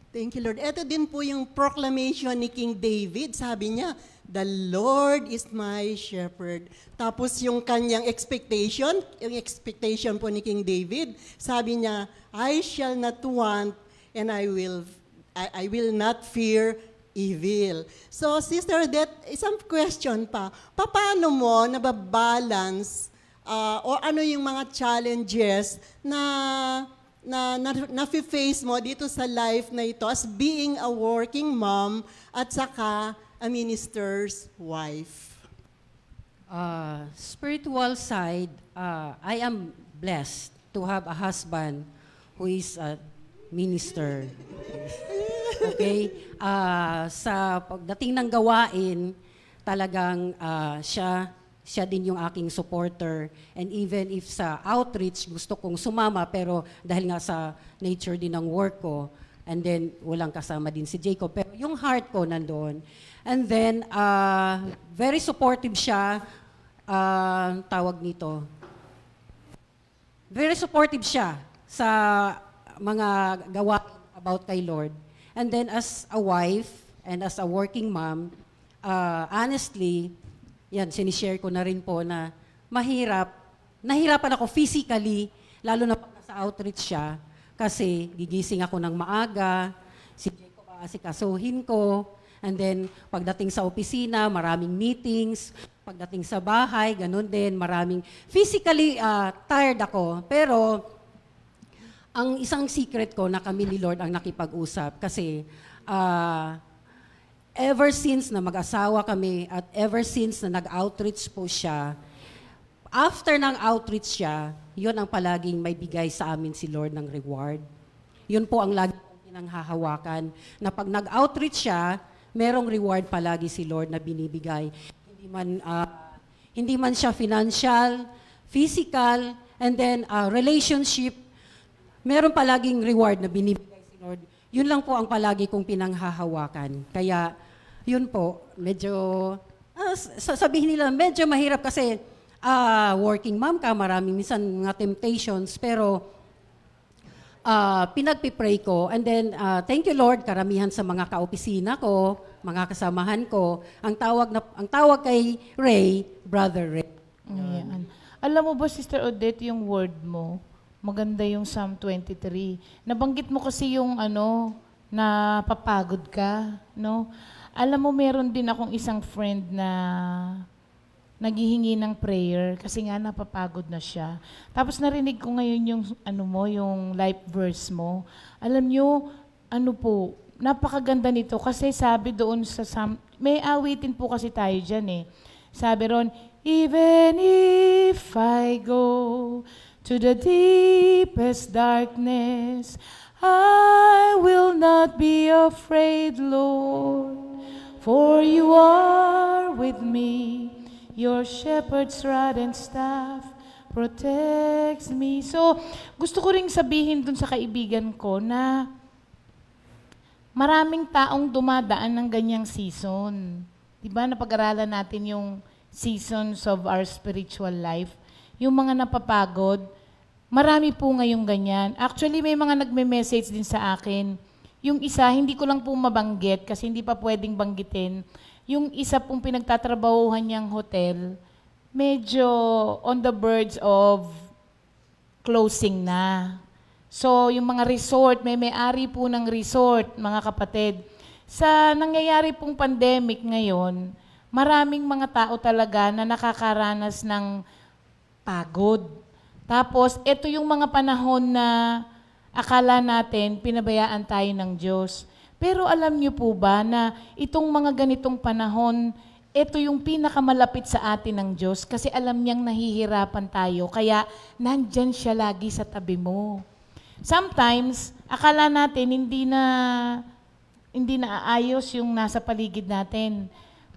Thank you, Lord. Ito din po yung proclamation ni King David. Sabi niya, the Lord is my shepherd. Tapos yung kanyang expectation, yung expectation po ni King David, sabi niya, I shall not want and I will not fear evil. So, Sister Odette, isang question pa. Paano mo nababalance o ano yung mga challenges na face mo dito sa life na ito as being a working mom at saka a minister's wife? Spiritual side, I am blessed to have a husband who is a minister. Okay? Sa pagdating ng gawain, talagang siya din yung aking supporter. And even if sa outreach, gusto kong sumama, pero dahil nga sa nature din ng work ko, and then walang kasama din si Jacob. Pero yung heart ko nandoon. And then, very supportive siya, tawag nito. Very supportive siya sa mga gawain about kay Lord. And then as a wife and as a working mom, honestly, yan, sinishare ko na rin po na nahirapan ako physically, lalo na pag nasa outreach siya, kasi gigising ako ng maaga, si Jacob aasikasuhin ko, and then pagdating sa opisina, maraming meetings, pagdating sa bahay, ganun din, maraming, physically tired ako, pero ang isang secret ko na kami ni Lord ang nakipag-usap, kasi ever since na mag-asawa kami at ever since na nag-outreach po siya, after ng outreach siya, yun ang palaging may bigay sa amin si Lord ng reward. Yun po ang lagi kong pinanghahawakan, na pag nag-outreach siya, merong reward palagi si Lord na binibigay. Hindi man siya financial, physical, and then relationship, meron palaging reward na binibigay si Lord. Yun lang po ang palagi kong pinanghahawakan. Kaya, yun po, medyo, sabihin nila, medyo mahirap kasi working mom ka, maraming minsan mga temptations, pero pinagpipray ko. And then, thank you Lord, karamihan sa mga kaopisina ko, mga kasamahan ko, ang tawag kay Ray, Brother Ray. Ayan. Alam mo ba, Sister Odette, yung word mo, maganda yung Psalm 23. Nabanggit mo kasi yung na papagod ka, no? Alam mo, meron din akong isang friend na naghihingi ng prayer kasi nga napapagod na siya. Tapos narinig ko ngayon yung yung life verse mo. Alam nyo, napakaganda nito kasi sabi doon sa Psalm, may awitin po kasi tayo dyan eh. Sabi ron, even if I go to the deepest darkness, I will not be afraid, Lord, for you are with me. Your shepherd's rod and staff protects me. So, gusto ko ring sabihin dun sa kaibigan ko na maraming taong dumadaan ng ganyang season. Diba, napag-aralan natin yung seasons of our spiritual life. Yung mga napapagod, marami po ngayong ganyan. Actually, may mga nagme-message din sa akin. Yung isa, hindi ko lang po mabanggit kasi hindi pa pwedeng banggitin. Yung isa pong pinagtatrabahuhan niyang hotel, medyo on the verge of closing na. So, yung mga resort, may may-ari po ng resort, mga kapatid. Sa nangyayari pong pandemic ngayon, maraming mga tao talaga na nakakaranas ng pagod. Tapos, ito yung mga panahon na akala natin pinabayaan tayo ng Diyos. Pero alam niyo po ba na itong mga ganitong panahon, ito yung pinakamalapit sa atin ng Diyos kasi alam niyang nahihirapan tayo. Kaya nandyan siya lagi sa tabi mo. Sometimes, akala natin hindi na aayos yung nasa paligid natin.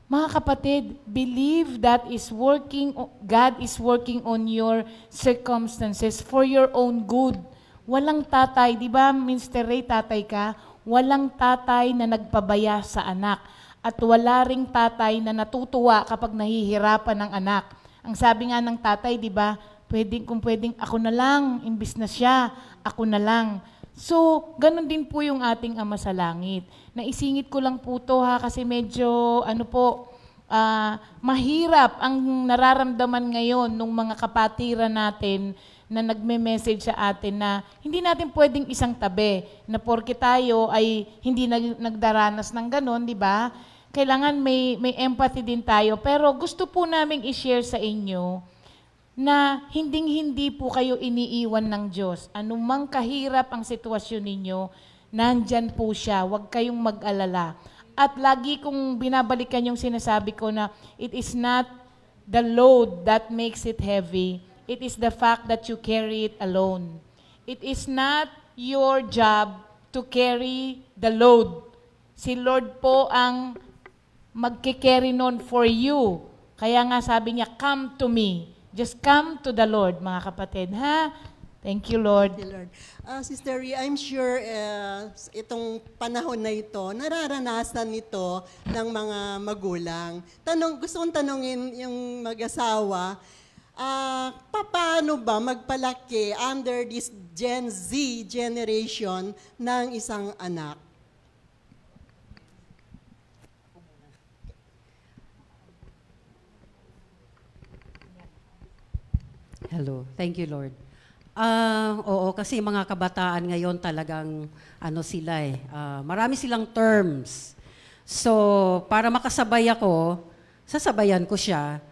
Mga kapatid, believe that God is working on your circumstances for your own good. Walang tatay, di ba, Mr. Ray, tatay ka? Walang tatay na nagpabaya sa anak. At wala ring tatay na natutuwa kapag nahihirapan ng anak. Ang sabi nga ng tatay, di ba, kung pwedeng ako na lang, imbis na siya, ako na lang. So, ganun din po yung ating Ama sa Langit. Naisingit ko lang po to ha, kasi medyo, mahirap ang nararamdaman ngayon ng mga kapatiran natin na nagme-message sa atin na hindi natin pwedeng isang tabi, na porke tayo ay hindi nagdaranas ng ganon, di ba? Kailangan may empathy din tayo. Pero gusto po naming i-share sa inyo na hindi po kayo iniiwan ng Diyos. Anumang kahirap ang sitwasyon ninyo, nandyan po siya. Huwag kayong mag-alala. At lagi kong binabalikan yung sinasabi ko na it is not the load that makes it heavy. It is the fact that you carry it alone. It is not your job to carry the load. Si Lord po ang magkikerry nun for you. Kaya nga sabi niya, come to me. Just come to the Lord, mga kapatid. Ha? Thank you, Lord. Thank you, Lord. Sister Rhea, I'm sure itong panahon na ito, nararanasan nito ng mga magulang. Gusto kong tanongin yung mag-asawa, paano ba magpalaki under this Gen Z generation ng isang anak? Hello. Thank you, Lord. Oo, kasi mga kabataan ngayon talagang sila marami silang terms. So, para makasabay ako, sasabayan ko siya,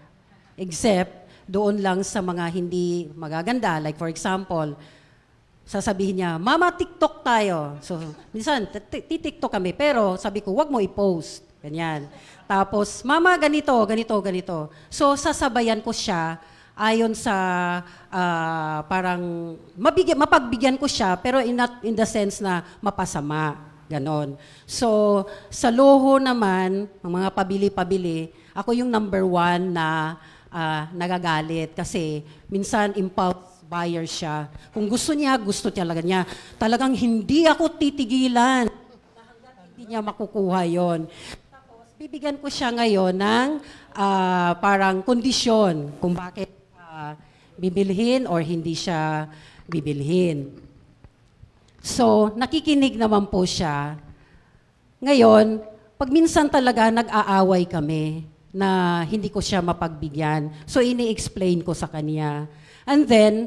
except doon lang sa mga hindi magaganda. Like for example, sasabihin niya, Mama, TikTok tayo. So, minsan, TikTok kami, pero sabi ko, wag mo i-post. Ganyan. Tapos, Mama, ganito, ganito, ganito. So, sasabayan ko siya ayon sa parang mapagbigyan ko siya, pero not in the sense na mapasama. Ganon. So, sa luho naman, ng mga pabili-pabili, ako yung number 1 na nagagalit kasi minsan impulse buyer siya. Kung gusto niya talaga niya. Talagang hindi ako titigilan. Hanggang hindi niya makukuha yon. Tapos, bibigyan ko siya ngayon ng parang kondisyon kung bakit bibilhin or hindi siya bibilhin. So, nakikinig naman po siya. Ngayon, pag minsan talaga nag-aaway kami na hindi ko siya mapagbigyan. So, ini-explain ko sa kanya. And then,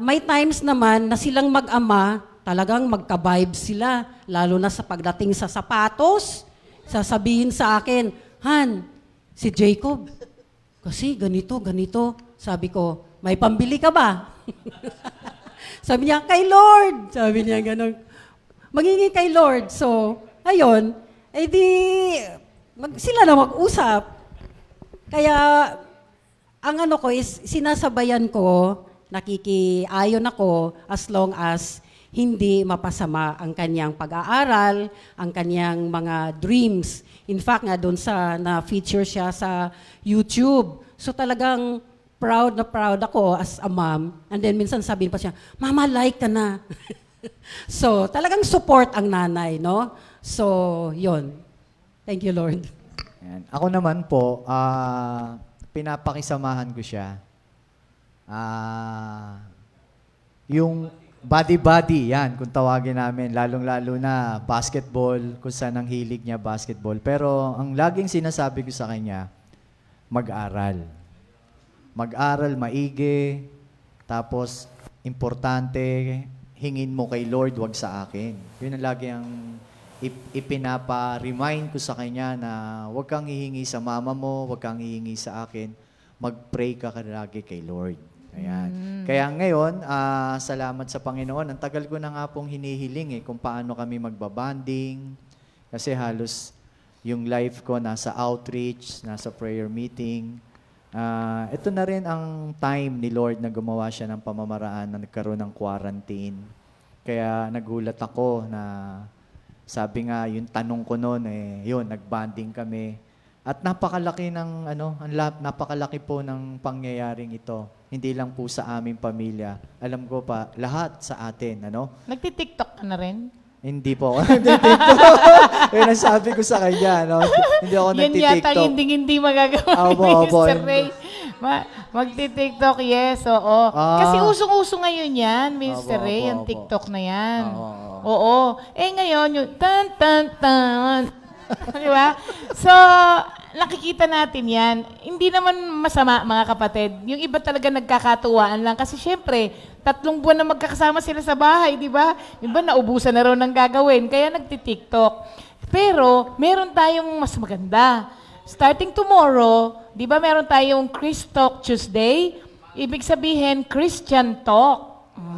may times naman na silang mag-ama, talagang magka-vibe sila. Lalo na sa pagdating sa sapatos, sasabihin sa akin, Han, si Jacob, kasi ganito, ganito. Sabi ko, may pambili ka ba? Sabi niya, kay Lord. Sabi niya gano'n. Maghingi kay Lord. So, ayun, sila na mag-usap. Kaya, ang ko is, sinasabayan ko, nakikiayon ako, as long as hindi mapasama ang kanyang pag-aaral, ang kanyang mga dreams. In fact, nga doon na-feature siya sa YouTube. So talagang proud ako as a mom. And then minsan sabihin pa siya, Mama, like ka na. So talagang support ang nanay, no? So, yon. Thank you, Lord. Yan. Ako naman po, pinapakisamahan ko siya. Yung body-body, yan, kung tawagin namin, lalong-lalo na basketball, kung saan ang hilig niya basketball. Pero ang laging sinasabi ko sa kanya, mag-aral. Mag-aral, maigi, tapos importante, hingin mo kay Lord, wag sa akin. Yun ang lagi ang ipinapa-remind ko sa kanya na huwag kang hihingi sa mama mo, huwag kang hihingi sa akin. Mag-pray ka lagi kay Lord. Ayan. Kaya ngayon, salamat sa Panginoon. Ang tagal ko na nga pong hinihiling kung paano kami magbabanding. Kasi halos yung life ko nasa outreach, nasa prayer meeting. Ito na rin ang time ni Lord na gumawa siya ng pamamaraan na nagkaroon ng quarantine. Kaya nagulat ako na sabi nga, yung tanong ko noon, yun, nagbanding kami. At napakalaki napakalaki po ng pangyayaring ito. Hindi lang po sa aming pamilya. Alam ko pa, lahat sa atin, Nagti-TikTok ka na rin? Hindi po ako nagti-TikTok. Yun ang sabi ko sa kanya, Hindi ako nagti-TikTok. Yan yata hindi magagawa ni Mr. Ray. Magti-TikTok, yes, oo. Kasi usong-uso ngayon yan, Mr. Ray, yung TikTok na yan. Oo. Ngayon, yung tan-tan-tan. Di ba? So, nakikita natin yan. Hindi naman masama, mga kapatid. Yung iba talaga nagkakatuwaan lang. Kasi syempre, 3 buwan na magkakasama sila sa bahay, di ba? Yung iba, naubusan na raw ng gagawin. Kaya nagti-TikTok. Pero, meron tayong mas maganda. Starting tomorrow, di ba meron tayong Chris Talk Tuesday? Ibig sabihin, Christian Talk.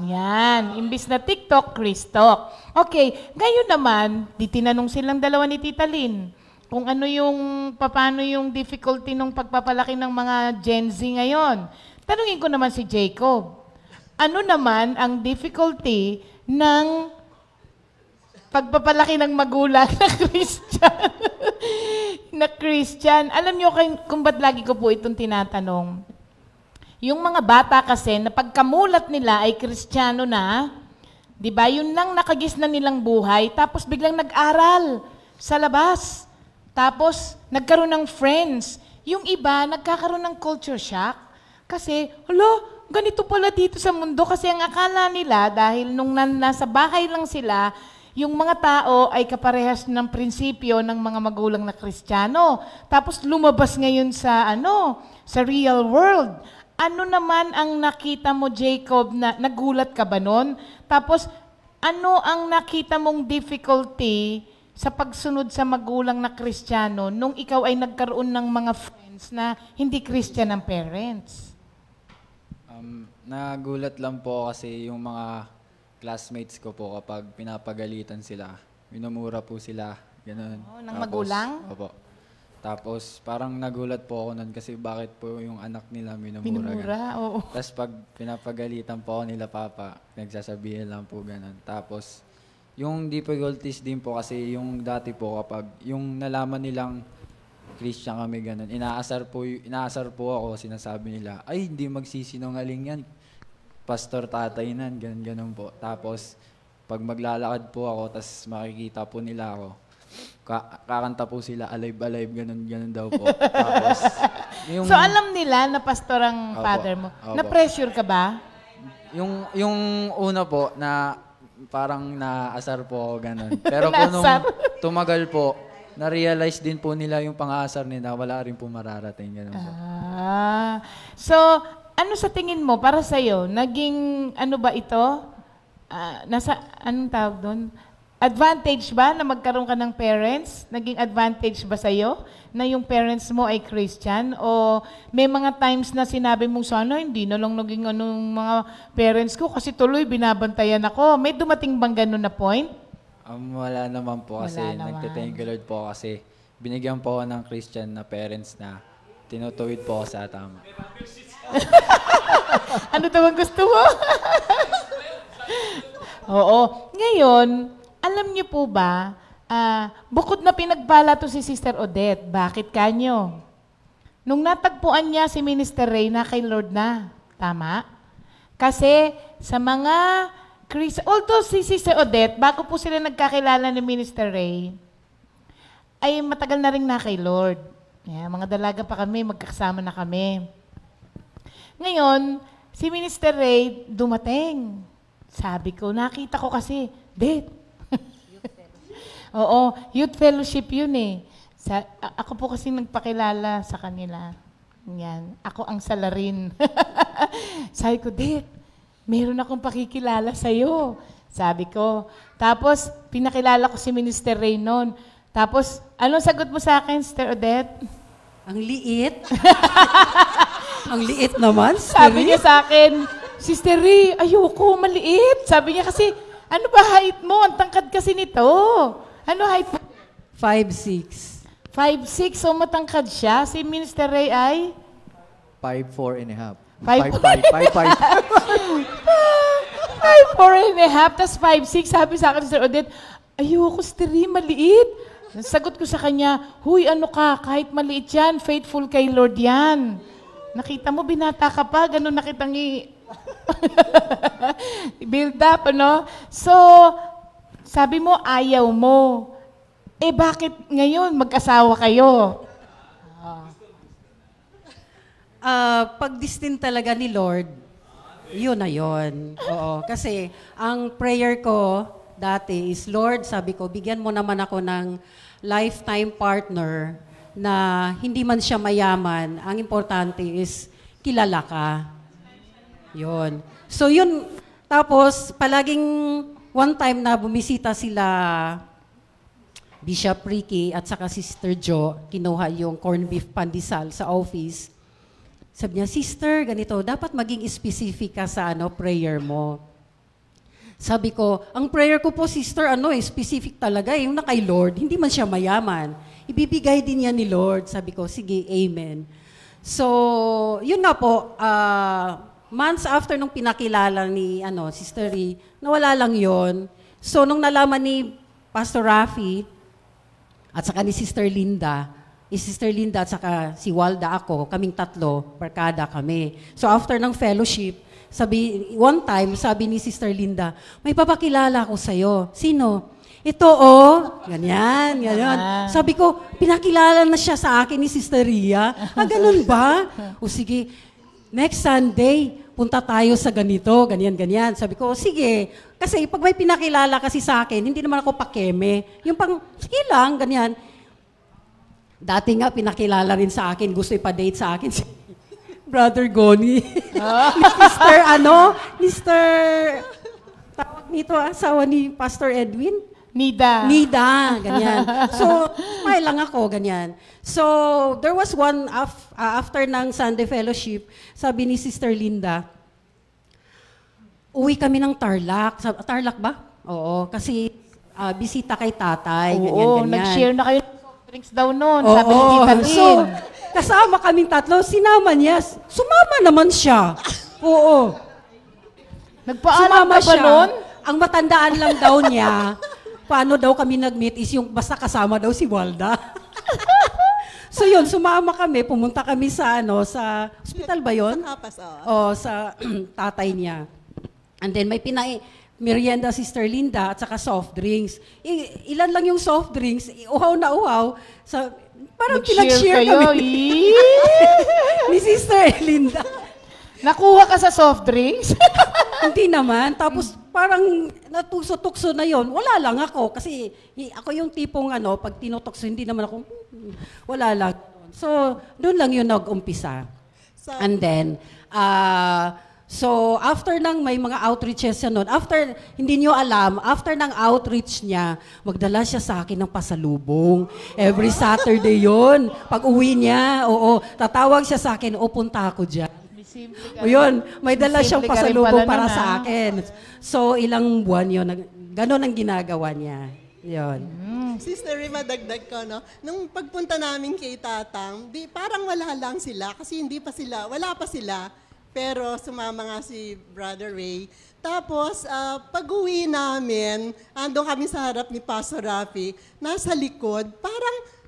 Yan. Imbis na TikTok, Chris Talk. Okay, ngayon naman, tinanong silang dalawa ni Tita Lynn kung paano yung difficulty ng pagpapalaki ng mga Gen Z ngayon. Tanungin ko naman si Jacob, ano naman ang difficulty ng pagpapalaki ng magulang na Christian? na Christian. Alam niyo kung ba't lagi ko po itong tinatanong? Yung mga bata kasi, na pagkamulat nila ay Kristiyano na, di ba? Yun lang nakagis na nilang buhay, tapos biglang nag-aral sa labas. Tapos, nagkaroon ng friends. Yung iba, nagkakaroon ng culture shock. Kasi, ganito pala dito sa mundo. Kasi ang akala nila, dahil nung nasa bahay lang sila, yung mga tao ay kaparehas ng prinsipyo ng mga magulang na Kristiyano. Tapos, lumabas ngayon sa real world. Ano naman ang nakita mo, Jacob, na nagulat ka ba nun? Tapos, ano ang nakita mong difficulty sa pagsunod sa magulang na Kristiyano nung ikaw ay nagkaroon ng mga friends na hindi Christian ang parents? Nagulat lang po kasi yung mga classmates ko po kapag pinapagalitan sila, minumura po sila, gano'n. Ng magulang? Opo. Tapos, parang nagulat po ako nun kasi bakit po yung anak nila minumura. Minumura, oo. Tapos, pag pinapagalitan po ako nila papa, nagsasabihin lang po ganun. Tapos, yung difficulties din po kasi yung dati po kapag yung nalaman nilang Christian kami ganun, inaasar po ako, sinasabi nila, ay, hindi magsisinungaling yan. Pastor tatay nan, ganun po. Tapos, pag maglalakad po ako, tapos makikita po nila ako, kakanta po sila, alive, ganun daw po. Tapos, so alam nila na pastor ang father mo. Na-pressure ka ba? Yung una po, na parang naasar po ako, ganun. Pero po nung tumagal po, na-realize din po nila yung pang-aasar nila, wala rin po mararating, ganun po. So, ano sa tingin mo, para sa'yo, naging, ba ito? Anong tawag doon? Advantage ba na magkaroon ka ng parents? Naging advantage ba sa'yo na yung parents mo ay Christian? O may mga times na sinabi mo, sana hindi na lang naging mga parents ko kasi tuloy binabantayan ako. May dumating bang ganun na point? Wala naman po kasi nagte-thank you Lord po kasi binigyan po ako ng Christian na parents na tinutuwid po ako sa tama. Ano tawag gusto mo? Oo. Ngayon, alam niyo po ba, bukod na pinagpala to si Sister Odette, bakit kanyo? Nung natagpuan niya si Minister Ray na kay Lord na, tama? Kasi sa mga although si Sister Odette, bago po sila nagkakilala ni Minister Ray, ay matagal na rin na kay Lord. Mga dalaga pa kami, magkakasama na kami. Ngayon, si Minister Ray dumating. Sabi ko, nakita ko kasi, Det, oo, youth fellowship yun eh. Ako po kasi nagpakilala sa kanila. Yan. Ako ang salarin. Sabi ko, Det, meron akong pakikilala sa'yo. Sabi ko. Tapos, pinakilala ko si Minister Ray noon. Tapos, anong sagot mo sa akin, Sister Odette? Ang liit. Ang liit naman, Sabi niya sa akin, Sister Ray, ayoko, maliit. Sabi niya kasi, ano ba height mo? Ang tangkad kasi nito. Ano height mo? 5'6". 5'6", so matangkad siya. Si Minister Ray ay? 5'4 and a half. 5'5". 5'5". 5'4 and a half, tas 5'6". Sabi sa akin, Sister Odette, ayoko, Sister Ray, maliit. Sagot ko sa kanya, huy, ano ka, kahit maliit yan, faithful kay Lord yan. Nakita mo, binata ka pa, ganun nakitang build up, ano? So, sabi mo, ayaw mo. Eh, bakit ngayon mag-asawa kayo? Pag-destin talaga ni Lord, yun na yun. Oo. Kasi, ang prayer ko dati is, Lord, sabi ko, bigyan mo naman ako ng lifetime partner na hindi man siya mayaman. Ang importante is, kilala ka. Yun. So, yun. Tapos, palaging one time na bumisita sila Bishop Ricky at saka Sister Jo, kinuha yung corned beef pandesal sa office. Sabi niya, Sister, ganito, dapat maging specific ka sa prayer mo. Sabi ko, ang prayer ko po, Sister, specific talaga, yung na kay Lord, hindi man siya mayaman. Ibibigay din yan ni Lord. Sabi ko, sige, amen. So, yun nga po, months after nung pinakilala ni Sister Ri, nawala lang yon. So, nung nalaman ni Pastor Rafi, at saka ni Sister Linda at saka si Walda ako, kaming tatlo, barkada kami. So after ng fellowship, one time, sabi ni Sister Linda, may papakilala ako sa'yo. Sino? Ito ganyan. Sabi ko, pinakilala na siya sa akin ni Sister Ria. Ganun ba? O sige, next Sunday, punta tayo sa ganito, ganyan. Sabi ko, sige. Kasi pag may pinakilala kasi sa akin, hindi naman ako pakeme. Yung sige lang, ganyan. Dati nga, pinakilala rin sa akin, gusto ipa-date sa akin si Brother Goni. Mr. Tawag nito, asawa ni Pastor Edwin? Nida, ganyan. So, smile lang ako, ganyan. So, there was one, after ng Sunday Fellowship, sabi ni Sister Linda, uwi kami ng Tarlac. Tarlac ba? Oo, kasi bisita kay tatay, ganyan. Nag-share na kayo ng soft drinks daw noon, sabi ni Tita Lynn. So, kasama kaming tatlo, sinama niya. Sumama naman siya. Oo. Nagpaalam ka ba noon? Ang matandaan lang daw niya, paano daw kami nag-meet is yung basta kasama daw si Walda. So yun, sumama kami, pumunta kami sa sa hospital ba yun? Sa tatay niya. And then may merienda Sister Linda at saka soft drinks. Ilan lang yung soft drinks, uhaw na uhaw. Parang pinag-share kami ni Sister Linda. Nakuha ka sa soft drinks? Hindi naman. Tapos parang natukso-tukso na yon. Wala lang ako. Kasi ako yung tipong pag tinutokso, hindi naman ako, wala lang. So, doon lang yun nag-umpisa. And then, so after ng may mga outreaches siya noon, hindi nyo alam, after ng outreach niya, magdala siya sa akin ng pasalubong. Every Saturday yon. Pag uwi niya, tatawag siya sa akin, punta ako dyan. O yun, may dala siyang pasalubong para sa akin. So, ilang buwan yun, gano'n ang ginagawa niya. Yun. Sister Rima, dagdag ko, nung pagpunta namin kay Tatang, parang wala lang sila kasi wala pa sila. Pero sumama nga si Brother Ray. Tapos, pag-uwi namin, andong kami sa harap ni Pastor Rafi, nasa likod,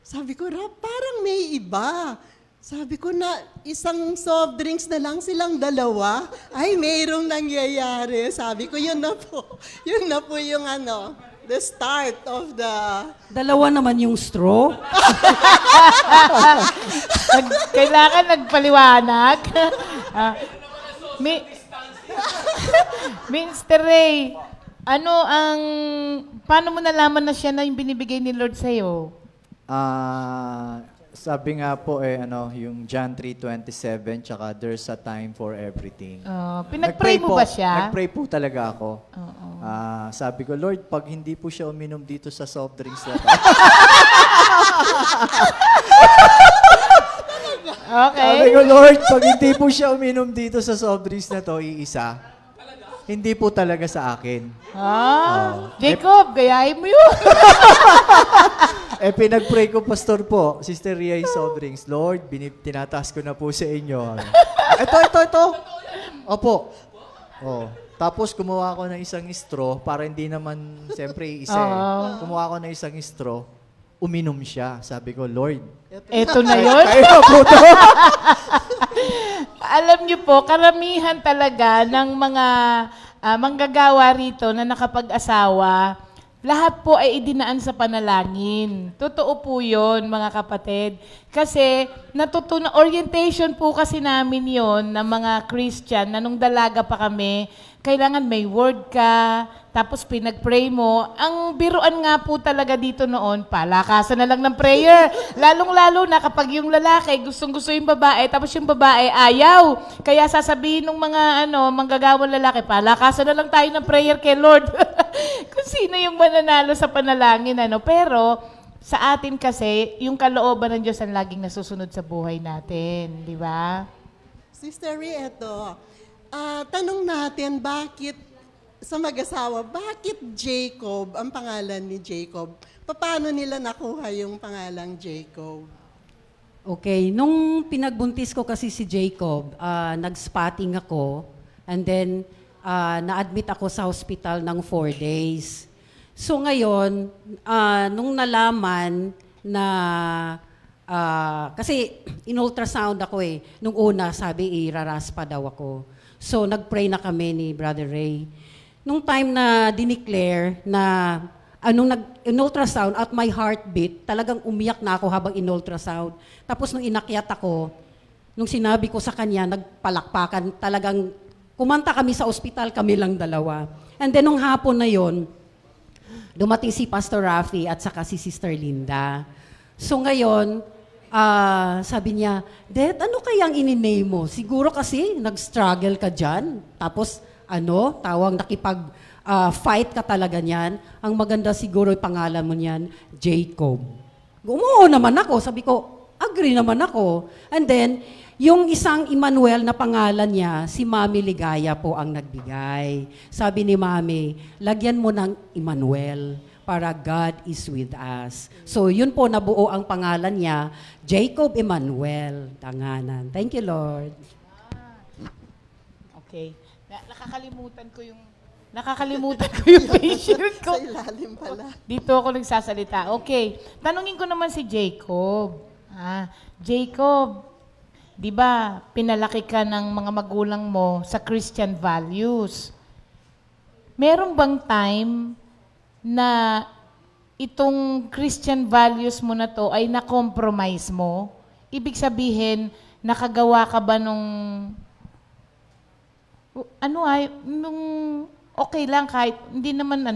sabi ko, parang may iba. Sabi ko na, isang soft drinks na lang silang dalawa. Ay, mayroong nangyayari. Sabi ko, yun na po. Yun na po yung the start of the... Dalawa naman yung straw. Kailangan nagpaliwanag. Mr. Ray, paano mo nalaman na siya na yung binibigay ni Lord sa'yo? Sabi nga po yung John 3:27 tsaka there's a time for everything. Pinag-pray mo ba siya? Nag-pray po talaga ako. Oo. Sabi ko, Lord, pag hindi po siya uminom dito sa soft drinks na to. Okay. Sabi ko, Lord, pag hindi po siya uminom dito sa soft drinks na to, iisa, hindi po talaga sa akin. Jacob, gayahin mo yun. Pinag-pray ko, Pastor po, Sister Ria, yung soft drinks. Lord, tinataas ko na po sa inyo. Ito. Opo. Tapos kumuha ako ng isang straw para hindi naman, siyempre, isa Kumuha ako ng isang straw. Uminom siya. Sabi ko, Lord. Eto na yun? Kayo po to. Alam niyo po, karamihan talaga ng mga manggagawa rito na nakapag-asawa, lahat po ay idinaan sa panalangin. Totoo po yun, mga kapatid. Kasi orientation po kasi namin yon ng mga Christian na nung dalaga pa kami, kailangan may word ka, tapos pinag-pray mo. Ang biruan nga po talaga dito noon, palakasan na lang ng prayer. Lalong-lalo na kapag yung lalaki gustong-gusto yung babae, tapos yung babae ayaw. Kaya sasabihin ng mga manggagawang lalaki, palakasan na lang tayo ng prayer kay Lord. Kung sino yung mananalo sa panalangin. Pero sa atin kasi, yung kalooban ng Diyos ang laging nasusunod sa buhay natin. Di ba? Sister Ria, tanong natin, bakit sa mag-asawa, bakit Jacob, ang pangalan ni Jacob? Paano nila nakuha yung pangalang Jacob? Okay, nung pinagbuntis ko kasi si Jacob, nag-spotting ako, and then na-admit ako sa hospital ng 4 days. So ngayon, nung nalaman na, kasi in-ultrasound ako nung una sabi iraraspa daw ako. So nag-pray na kami ni Brother Ray. Nung time na dineclare na nung nag-ultrasound at my heartbeat, talagang umiyak na ako habang in-ultrasound. Tapos nung inakyat ako, nung sinabi ko sa kanya, nagpalakpakan, talagang kumanta kami sa ospital, kami lang dalawa. And then nung hapon na yon, dumating si Pastor Rafi at saka si Sister Linda. So ngayon, sabi niya, Dad, ano kayang ininame mo? Siguro kasi nag-struggle ka dyan. Tapos, tawag nakipag-fight ka talaga niyan. Ang maganda siguro yung pangalan mo niyan, Jacob. Oo naman ako. Sabi ko, agree naman ako. And then, yung isang Emmanuel na pangalan niya, si Mami Ligaya po ang nagbigay. Sabi ni Mami, lagyan mo ng Emmanuel para God is with us. So, yun po, nabuo ang pangalan niya, Jacob Emmanuel Danganan. Thank you, Lord. Okay. Nakakalimutan ko yung patient ko. Sa ilalim pala. Dito ako nagsasalita. Okay. Tanungin ko naman si Jacob. Jacob, di ba, pinalaki ka ng mga magulang mo sa Christian values. Meron bang time na itong Christian values mo na to ay na-compromise mo? Ibig sabihin, nakagawa ka ba nung okay lang kahit, hindi naman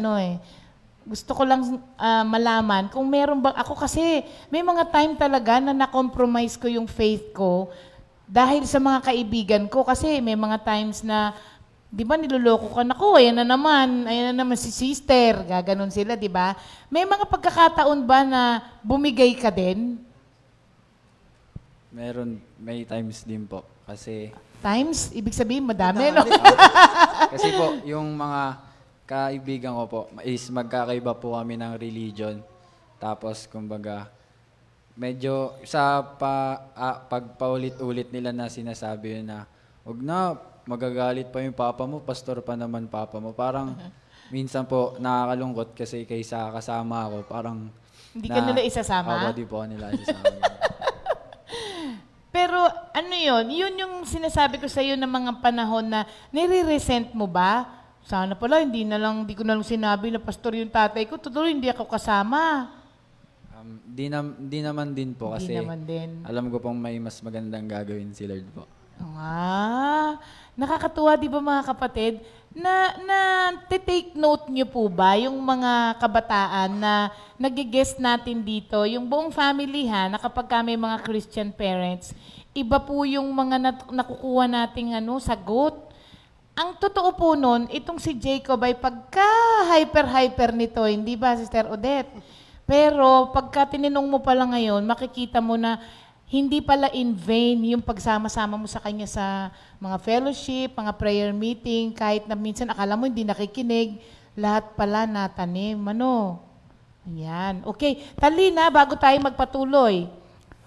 gusto ko lang malaman kung meron bang, ako kasi may mga time talaga na na-compromise ko yung faith ko dahil sa mga kaibigan ko kasi may mga times na, di ba niloloko ka, ayan na naman si sister, gaganon sila, di ba? May mga pagkakataon ba na bumigay ka din? May times din po kasi Times? Ibig sabihin, madami, no? Kasi po, yung mga kaibigan ko po, is magkakaiba po kami ng religion. Tapos, kumbaga, medyo sa pagpaulit-ulit nila na sinasabi yun na, huwag na, magagalit pa yung papa mo, pastor pa naman papa mo. Parang, minsan po, nakakalungkot kasi kaysa kasama ako, parang, Hindi ka nila isasama? Di po nila isasama. Pero yun yung sinasabi ko sa iyo ng mga panahon na nire-resent mo ba? Sana pala, hindi ko na lang sinabi na pastor yung tatay ko, tuloy hindi ako kasama. Di naman din po kasi Di naman din. alam ko pong may mas magandang gagawin si Lord po. Nakakatuwa, di ba mga kapatid, na take note nyo po ba yung mga kabataan na nag-guest natin dito, yung buong family ha, na kapag may mga Christian parents, iba po yung mga nakukuha nating sagot. Ang totoo po nun, itong si Jacob ay pagka-hyper nito, hindi ba, Sister Odette? Pero pagka tinanong mo pala ngayon, makikita mo na hindi pala in vain yung pagsama-sama mo sa kanya sa mga fellowship, mga prayer meeting, kahit na minsan akala mo hindi nakikinig, lahat pala natanim. Ayan. Okay. Talina, bago tayo magpatuloy,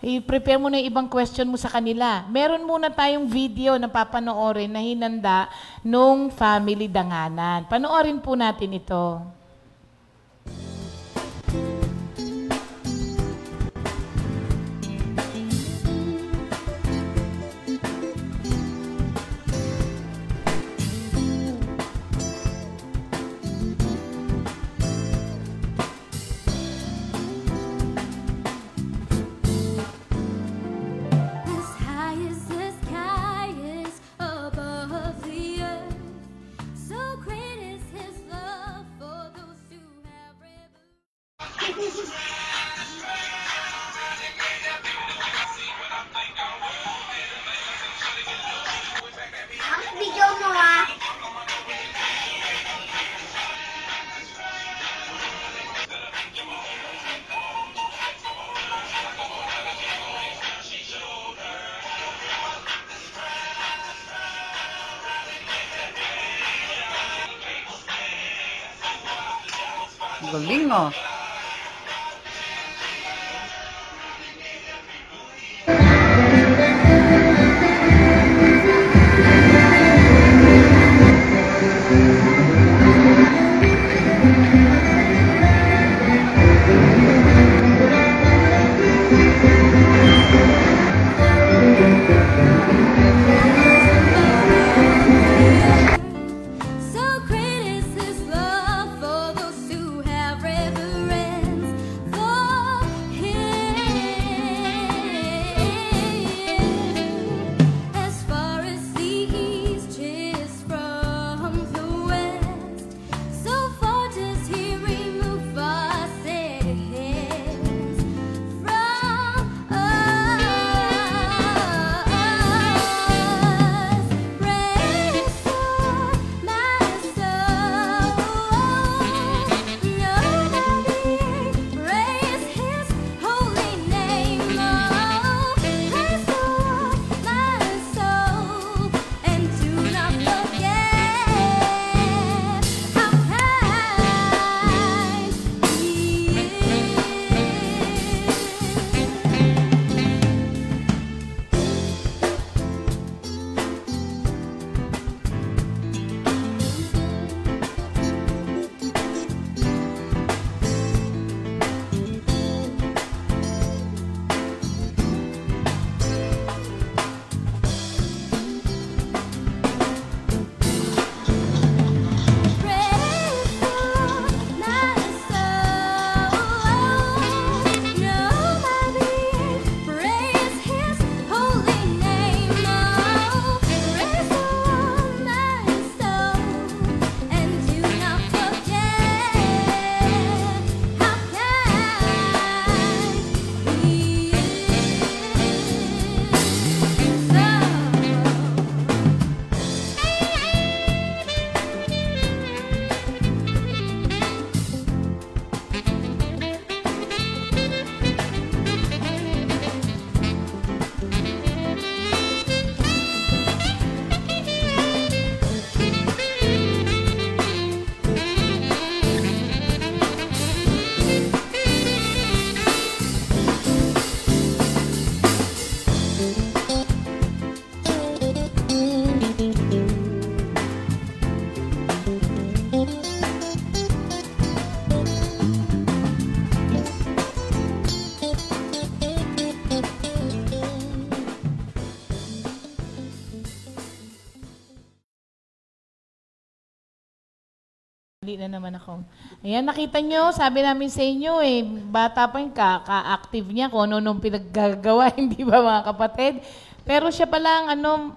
i-prepare mo na yung ibang question mo sa kanila. Meron muna tayong video na papanoorin na hinanda nung family Danganan. Panoorin po natin ito. As high as the sky is above the earth, so great is His love for those who have rivers. Video mo ah. Galing ah. So great is His love for those who have reverence for Him. As far as the east is from the west, so far does He remove our sins from us. Praise God, my soul. Nobody praise His holy name. Oh, praise God, my soul, and do not forget how kind He is. Praise God, my soul. Nobody praise His holy name. Oh, praise God, my soul, and do not forget how kind He Hindi na naman ako. Ayan, nakita nyo, sabi namin sa inyo bata pa yung ka-active niya kung ano nung pinaggagawa, hindi ba mga kapatid? Pero siya pala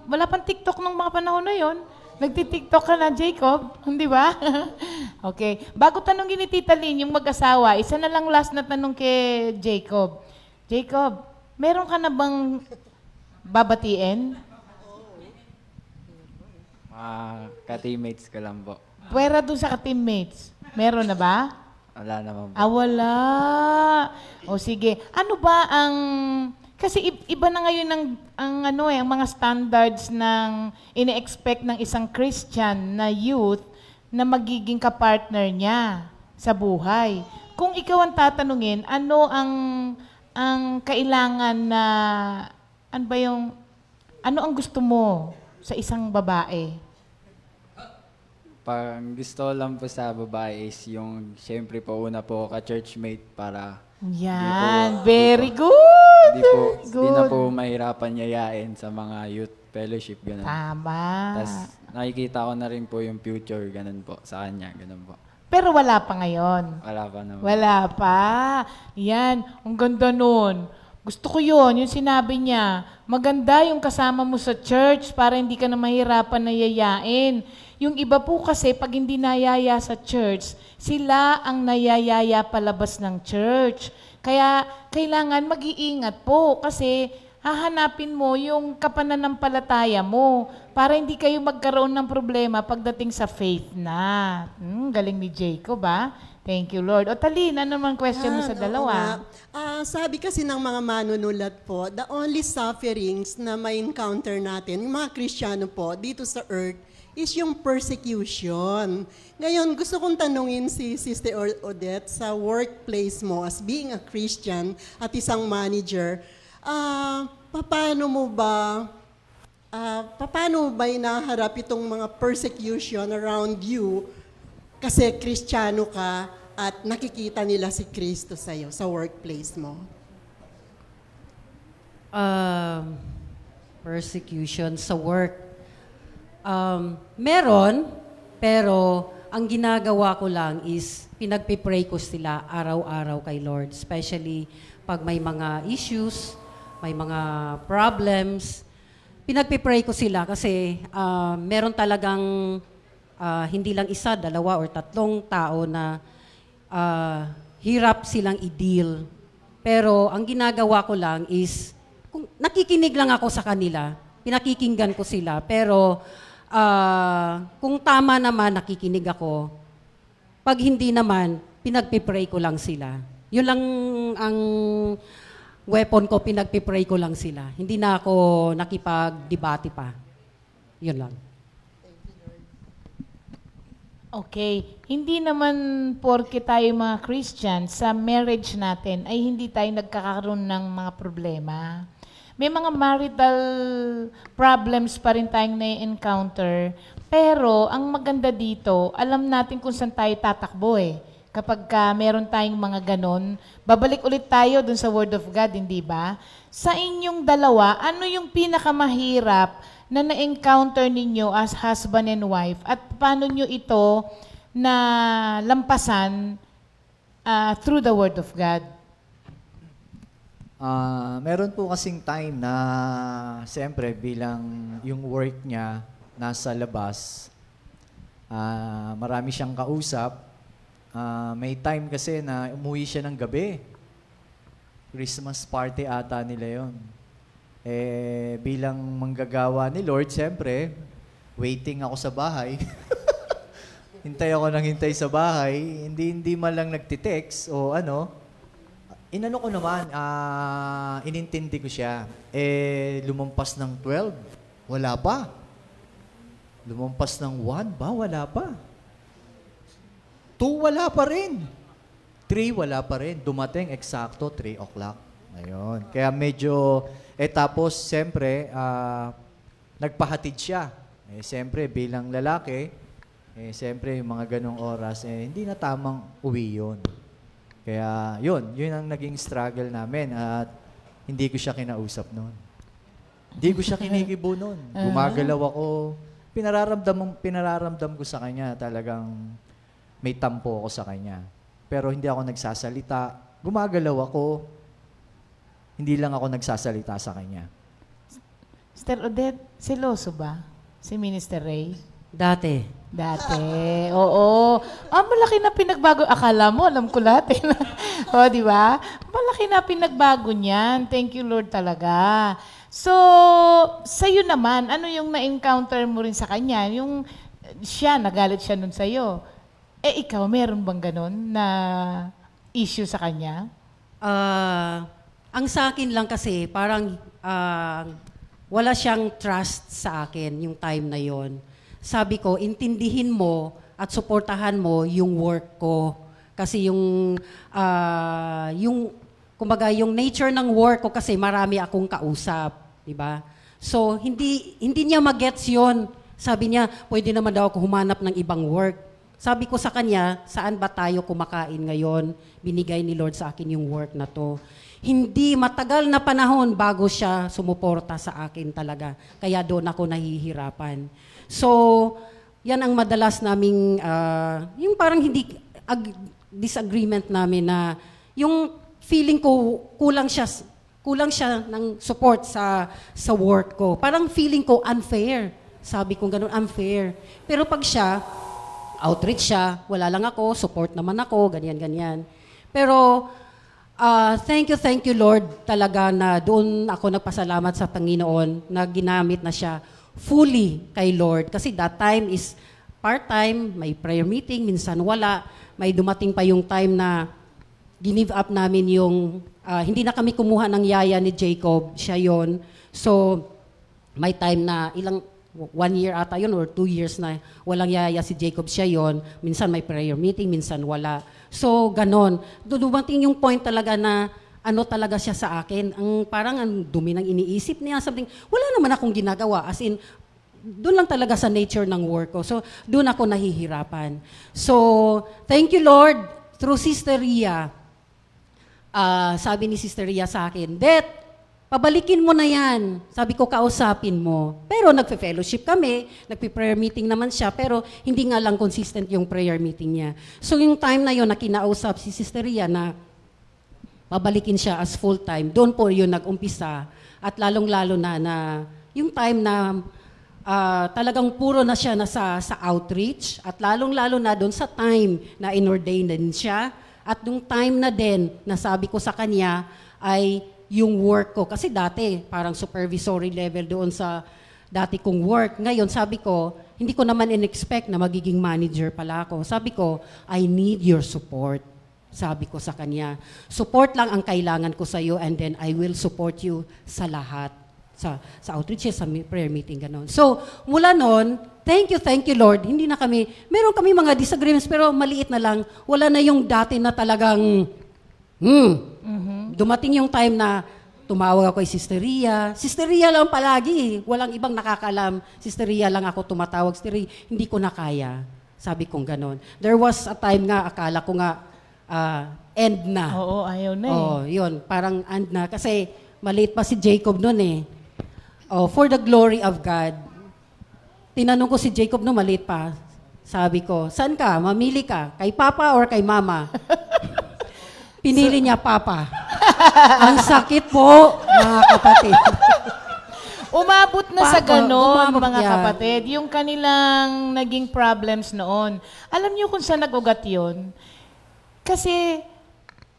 wala pang TikTok nung mga panahon na yon. Nagti-TikTok ka na, Jacob? Hindi ba? Okay. Bago tanongin ni Tita Lynn, yung mag-asawa, isa na lang last na tanong kay Jacob. Jacob, meron ka na bang babatiin? Ka-teammates ko lang po. Pwera doon sa ka-teammates. Meron na ba? Wala naman po. Wala. O sige. Ano ba ang... Kasi iba na ngayon ang mga standards ng ine-expect ng isang Christian na youth na magiging kapartner niya sa buhay. Kung ikaw ang tatanungin, ano ang kailangan na ano ang gusto mo sa isang babae? Pang gusto ko lang po sa babae is yung, syempre po, una po ka-churchmate para Yan, very good. di na po mahirapan yayain sa mga youth fellowship, ganun. Tama. Tapos nakikita ko na rin po yung future, ganun po, sa kanya, ganun po. Pero wala pa ngayon. Wala pa naman. Wala pa. Yan, ang ganda nun. Gusto ko yun, yung sinabi niya. Maganda yung kasama mo sa church para hindi ka na mahirapan na yayain. Yung iba po kasi, pag hindi nayaya sa church, sila ang nayayaya palabas ng church. Kaya, kailangan mag-iingat po kasi hahanapin mo yung kapananampalataya mo para hindi kayo magkaroon ng problema pagdating sa faith na. Galing ni Jacob, ba? Thank you, Lord. O Talin, ano naman question mo sa dalawa? Sabi kasi ng mga manunulat po, the only sufferings na may encounter natin, yung mga Kristiyano po, dito sa earth, is yung persecution. Ngayon, gusto kong tanungin si Sister Odette sa workplace mo as being a Christian at isang manager, paano mo ba inaharap itong mga persecution around you kasi Kristiyano ka at nakikita nila si Kristo sa'yo sa workplace mo? Persecution sa work. Meron, pero ang ginagawa ko lang is pinagpipray ko sila araw-araw kay Lord. Especially pag may mga issues, may mga problems, pinagpipray ko sila kasi meron talagang hindi lang isa, dalawa or tatlong tao na hirap silang i-deal. Pero ang ginagawa ko lang is, kung nakikinig lang ako sa kanila, pinakikinggan ko sila, pero kung tama naman, nakikinig ako. Pag hindi naman, pinagpipray ko lang sila. Yun lang ang weapon ko, pinagpipray ko lang sila. Hindi na ako nakipag-debate pa. Yun lang. Okay. Hindi naman porke tayo mga Christian, sa marriage natin ay hindi tayo nagkakaroon ng mga problema. May mga marital problems pa rin tayong na-encounter. Pero, ang maganda dito, alam natin kung saan tayo tatakbo eh. Kapag meron tayong mga ganon, babalik ulit tayo dun sa Word of God, hindi ba? Sa inyong dalawa, ano yung pinakamahirap na na-encounter ninyo as husband and wife? At paano nyo ito na lampasan through the Word of God? Meron po kasing time na siyempre bilang yung work niya nasa labas, marami siyang kausap. May time kasi na umuwi siya ng gabi. Christmas party ata nila yon. Bilang manggagawa ni Lord, siyempre, waiting ako sa bahay. Hintay ako nang hintay sa bahay. Hindi man lang nagtitext o ano. Inano ko naman, inintindi ko siya. Lumampas ng 12, wala pa. Lumampas ng 1 ba, wala pa. 2, wala pa rin. 3, wala pa rin. Dumating eksakto 3 o'clock. Ayun. Kaya medyo, tapos siyempre, nagpahatid siya. Siyempre, bilang lalaki, siyempre, yung mga ganong oras, hindi na tamang uwi yun. Kaya yun ang naging struggle namin at hindi ko siya kinausap noon. Hindi ko siya kinikibo noon. Gumagalaw ako. Pinararamdam ko sa kanya talagang may tampo ako sa kanya. Pero hindi ako nagsasalita. Gumagalaw ako. Hindi lang ako nagsasalita sa kanya. Sister Odette, seloso ba si Minister Ray? Dati. Dati, oo. Malaki na pinagbago. Akala mo, alam ko lahat. Di ba? Malaki na pinagbago niyan. Thank you, Lord, talaga. So, sa'yo naman, ano yung na-encounter mo rin sa kanya? Yung siya, nagalit siya nun sa'yo. Ikaw, meron bang ganun na issue sa kanya? Ang sa akin lang kasi, parang wala siyang trust sa akin yung time na yon. Sabi ko, intindihin mo at suportahan mo yung work ko. Kasi kumbaga, yung nature ng work ko kasi marami akong kausap, di ba? So, hindi niya magets yun. Sabi niya, pwede naman daw ako humanap ng ibang work. Sabi ko sa kanya, saan ba tayo kumakain ngayon? Binigay ni Lord sa akin yung work na to. Hindi matagal na panahon bago siya sumuporta sa akin talaga. Kaya doon ako nahihirapan. So, yan ang madalas naming, yung parang disagreement namin na yung feeling ko kulang siya ng support sa work ko. Parang feeling ko unfair. Sabi ko ganun, unfair. Pero pag siya, outreach siya, wala lang ako, support naman ako, ganyan. Pero, thank you Lord talaga na doon ako nagpasalamat sa Panginoon na ginamit na siya fully kay Lord. Kasi that time is part-time, may prayer meeting, minsan wala. May dumating pa yung time na give up namin yung, hindi na kami kumuha ng yaya ni Jacob, siya yon. So, may time na 1 year ata yun or 2 years na walang yaya si Jacob, siya yon. Minsan may prayer meeting, minsan wala. So, ganon. Dumating yung point talaga na ano talaga siya sa akin. Parang ang dumi ng iniisip niya. Something, wala naman akong ginagawa. As in, doon lang talaga sa nature ng work ko. So, doon ako nahihirapan. So, thank you Lord. Through Sister Ria, sabi ni Sister Ria sa akin, Det, pabalikin mo na yan. Sabi ko, kausapin mo. Pero nagpe-fellowship kami, nagpe-prayer meeting naman siya, pero hindi nga lang consistent yung prayer meeting niya. So, yung time na yon na kinausap si Sister Ria na pabalikin siya as full-time. Doon po yun nag-umpisa. At lalong-lalo na yung time na talagang puro na siya sa outreach. At lalong-lalo na doon sa time na inordain din siya. At nung time na din, nasabi ko sa kanya, ay yung work ko. Kasi dati, parang supervisory level doon sa dati kong work. Ngayon, sabi ko, hindi ko naman in-expect na magiging manager pala ako. Sabi ko, I need your support. Sabi ko sa kanya, support lang ang kailangan ko sa iyo and then I will support you sa lahat. Sa outreach, sa prayer meeting, gano'n. So, mula noon, thank you Lord, hindi na kami, meron kami mga disagreements pero maliit na lang. Wala na yung dati na talagang, dumating yung time na tumawag ako kay Sister Ria. Sister Ria lang palagi, walang ibang nakakalam. Sister Ria lang ako tumatawag. Sister Ria, hindi ko na kaya. Sabi kong gano'n. There was a time nga, akala ko nga, end na. Oo, ayaw na eh. Oh, yun, parang end na. Kasi maliit pa si Jacob noon eh. Oh, for the glory of God. Tinanong ko si Jacob noon, maliit pa. Sabi ko, saan ka? Mamili ka? Kay Papa or kay Mama? Pinili niya Papa. Ang sakit po, mga kapatid. Umabot na sa ganon, umabot mga yan. kapatid, yung kanilang naging problems noon. Alam niyo kung saan nag-ugat yun? Kasi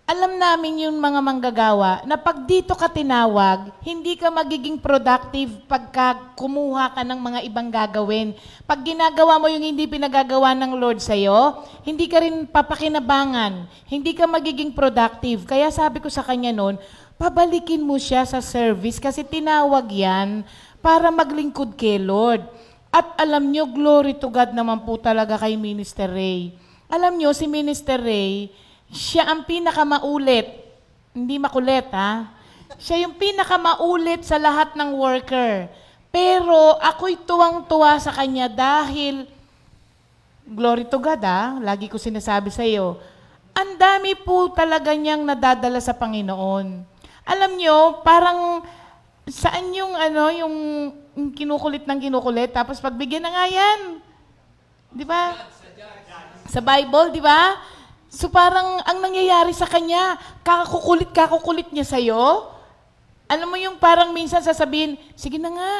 alam namin yung mga manggagawa na pag dito ka tinawag, hindi ka magiging productive pagka kumuha ka ng mga ibang gagawin. Pag ginagawa mo yung hindi pinagagawa ng Lord sa'yo, hindi ka rin papakinabangan. Hindi ka magiging productive. Kaya sabi ko sa kanya noon, pabalikin mo siya sa service kasi tinawag yan para maglingkod kay Lord. At alam nyo, glory to God naman po talaga kay Minister Ray. Alam nyo, si Minister Ray, siya ang pinakamaulit. Hindi makulit, ha? Siya yung pinakamaulit sa lahat ng worker. Pero ako'y tuwang-tuwa sa kanya dahil, glory to God, ha? Lagi ko sinasabi sa iyo, ang dami po talaga niyang nadadala sa Panginoon. Alam nyo, parang saan yung kinukulit ng kinukulit, tapos pagbigyan na nga yan. Di ba? Sa Bible, di ba? So parang ang nangyayari sa kanya, kakukulit niya sa'yo, alam mo yung parang minsan sasabihin, sige na nga,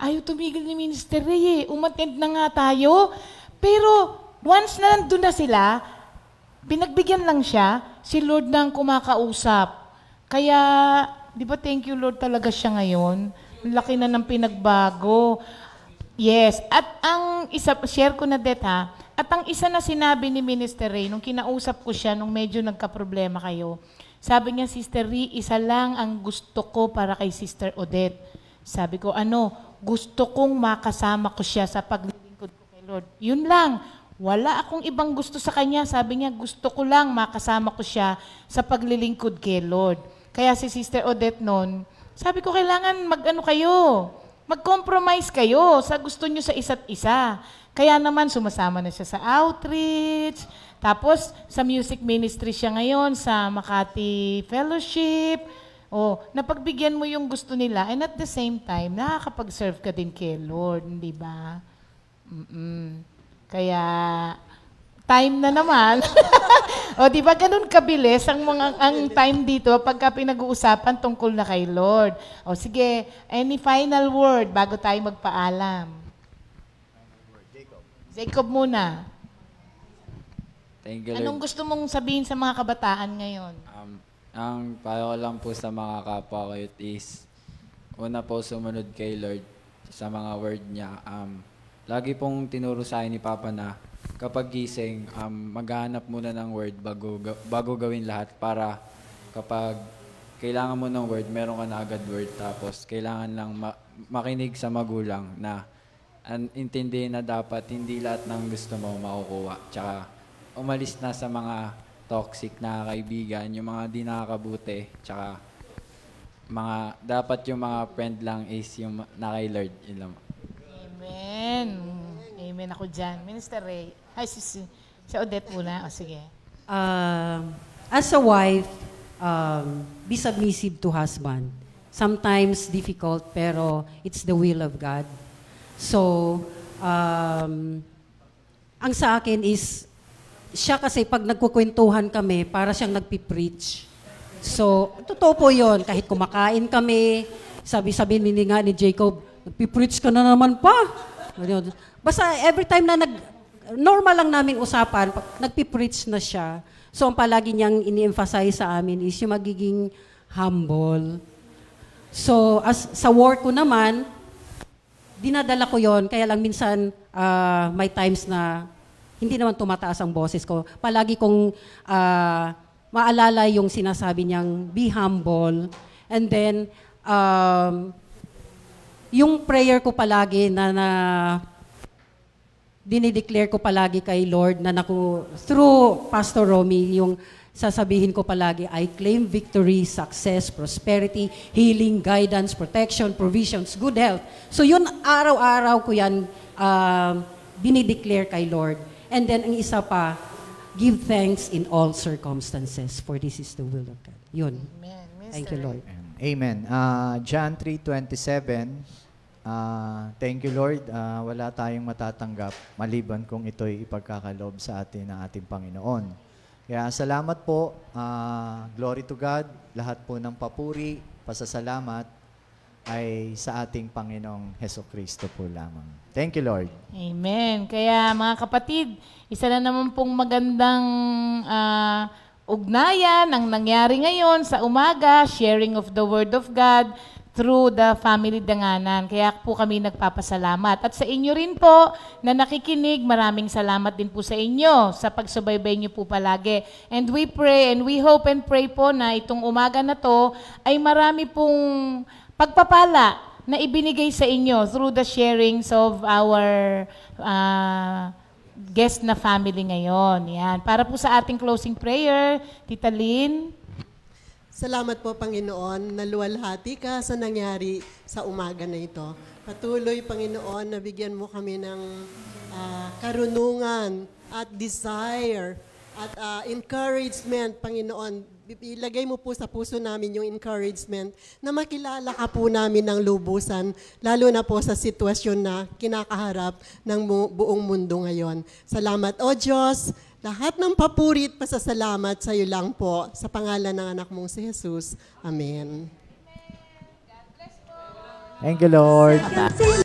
ayaw tumigil ni Minister Ray umattend na nga tayo. Pero once na nandun na sila, pinagbigyan lang siya, si Lord na ang kumakausap. Kaya, di ba thank you Lord talaga siya ngayon? Laki na ng pinagbago. Yes. At ang isa, share ko na ha, at ang isa na sinabi ni Minister Ray, nung kinausap ko siya, nung medyo nagka-problema kayo, sabi niya, Sister Ray, isa lang ang gusto ko para kay Sister Odette. Sabi ko, gusto kong makasama ko siya sa paglilingkod ko kay Lord. Yun lang. Wala akong ibang gusto sa kanya. Sabi niya, gusto ko lang makasama ko siya sa paglilingkod kay Lord. Kaya si Sister Odette noon, sabi ko, kailangan kayo. Mag-compromise kayo sa gusto nyo sa isa't isa. Kaya naman, sumasama na siya sa outreach. Tapos, sa music ministry siya ngayon, sa Makati Fellowship. Napagbigyan mo yung gusto nila, and at the same time, nakakapag-serve ka din kay Lord, di ba? Kaya, time na naman. Di ba ganun kabilis ang time dito pagka pinag-uusapan tungkol na kay Lord. Sige, any final word bago tayo magpaalam? Jacob muna. Thank you, Lord. Anong gusto mong sabihin sa mga kabataan ngayon? Ang payo ko lang po sa mga kapwa ko is, una po sumunod kay Lord sa mga word niya. Lagi pong tinuro sa akin ni Papa na kapag gising, maghahanap muna ng word bago gawin lahat para kapag kailangan mo ng word, meron ka na agad word. Tapos kailangan lang makinig sa magulang na intindihin na dapat hindi lahat ng gusto mo makukuha. Tsaka umalis na sa mga toxic na kaibigan, yung mga di nakakabuti. Tsaka dapat yung mga friend lang is yung na kay Lord. Yun lang. Amen. Amen ako dyan. Minister Ray. Ay, si Odette muna. Sige. As a wife, be submissive to husband. Sometimes difficult, pero it's the will of God. So, ang sa akin is, siya kasi pag nagkukwentuhan kami, para siyang nagpipreach. So, totoo po yun. Kahit kumakain kami, sabi ni Jacob, nagpipreach ka na naman pa. Basta every time na normal lang namin usapan, pag nagpipreach na siya, so ang palagi niyang ini-emphasize sa amin is yung magiging humble. So, sa work ko naman, dinadala ko yon. Kaya lang minsan, may times na hindi naman tumataas ang boses ko. Palagi kong maalala yung sinasabi niyang, be humble. And then, yung prayer ko palagi na dinideclare ko palagi kay Lord na through Pastor Romy, yung sasabihin ko palagi, I claim victory, success, prosperity, healing, guidance, protection, provisions, good health. So yun, araw-araw ko yan dinideclare kay Lord. And then ang isa pa, give thanks in all circumstances, for this is the will of God. Yun. Amen. Thank you, Lord. Amen. John 3:27, thank you, Lord. Wala tayong matatanggap maliban kung ito'y ipagkakaloob sa atin ng ating Panginoon. Kaya salamat po. Glory to God. Lahat po ng papuri, pasasalamat ay sa ating Panginoong Hesukristo po lamang. Thank you, Lord. Amen. Kaya mga kapatid, isa na naman pong magandang ugnayan ang nangyari ngayon sa umaga, sharing of the Word of God through the family Danganan. Kaya po kami nagpapasalamat. At sa inyo rin po na nakikinig, maraming salamat din po sa inyo sa pagsubaybay niyo po palagi. And we pray and we hope and pray po na itong umaga na to ay marami pong pagpapala na ibinigay sa inyo through the sharings of our guest na family ngayon. Yan. Para po sa ating closing prayer, Tita Lynn. Salamat po, Panginoon, na luwalhati ka sa nangyari sa umaga na ito. Patuloy, Panginoon, na bigyan mo kami ng karunungan at desire at encouragement, Panginoon. Ilagay mo po sa puso namin yung encouragement na makilala ka po namin ng lubusan, lalo na po sa sitwasyon na kinakaharap ng buong mundo ngayon. Salamat, O Diyos. Lahat ng papurit, pasasalamat sa iyo lang po, sa pangalan ng anak mong si Jesus. Amen. Thank you, Lord. Kasi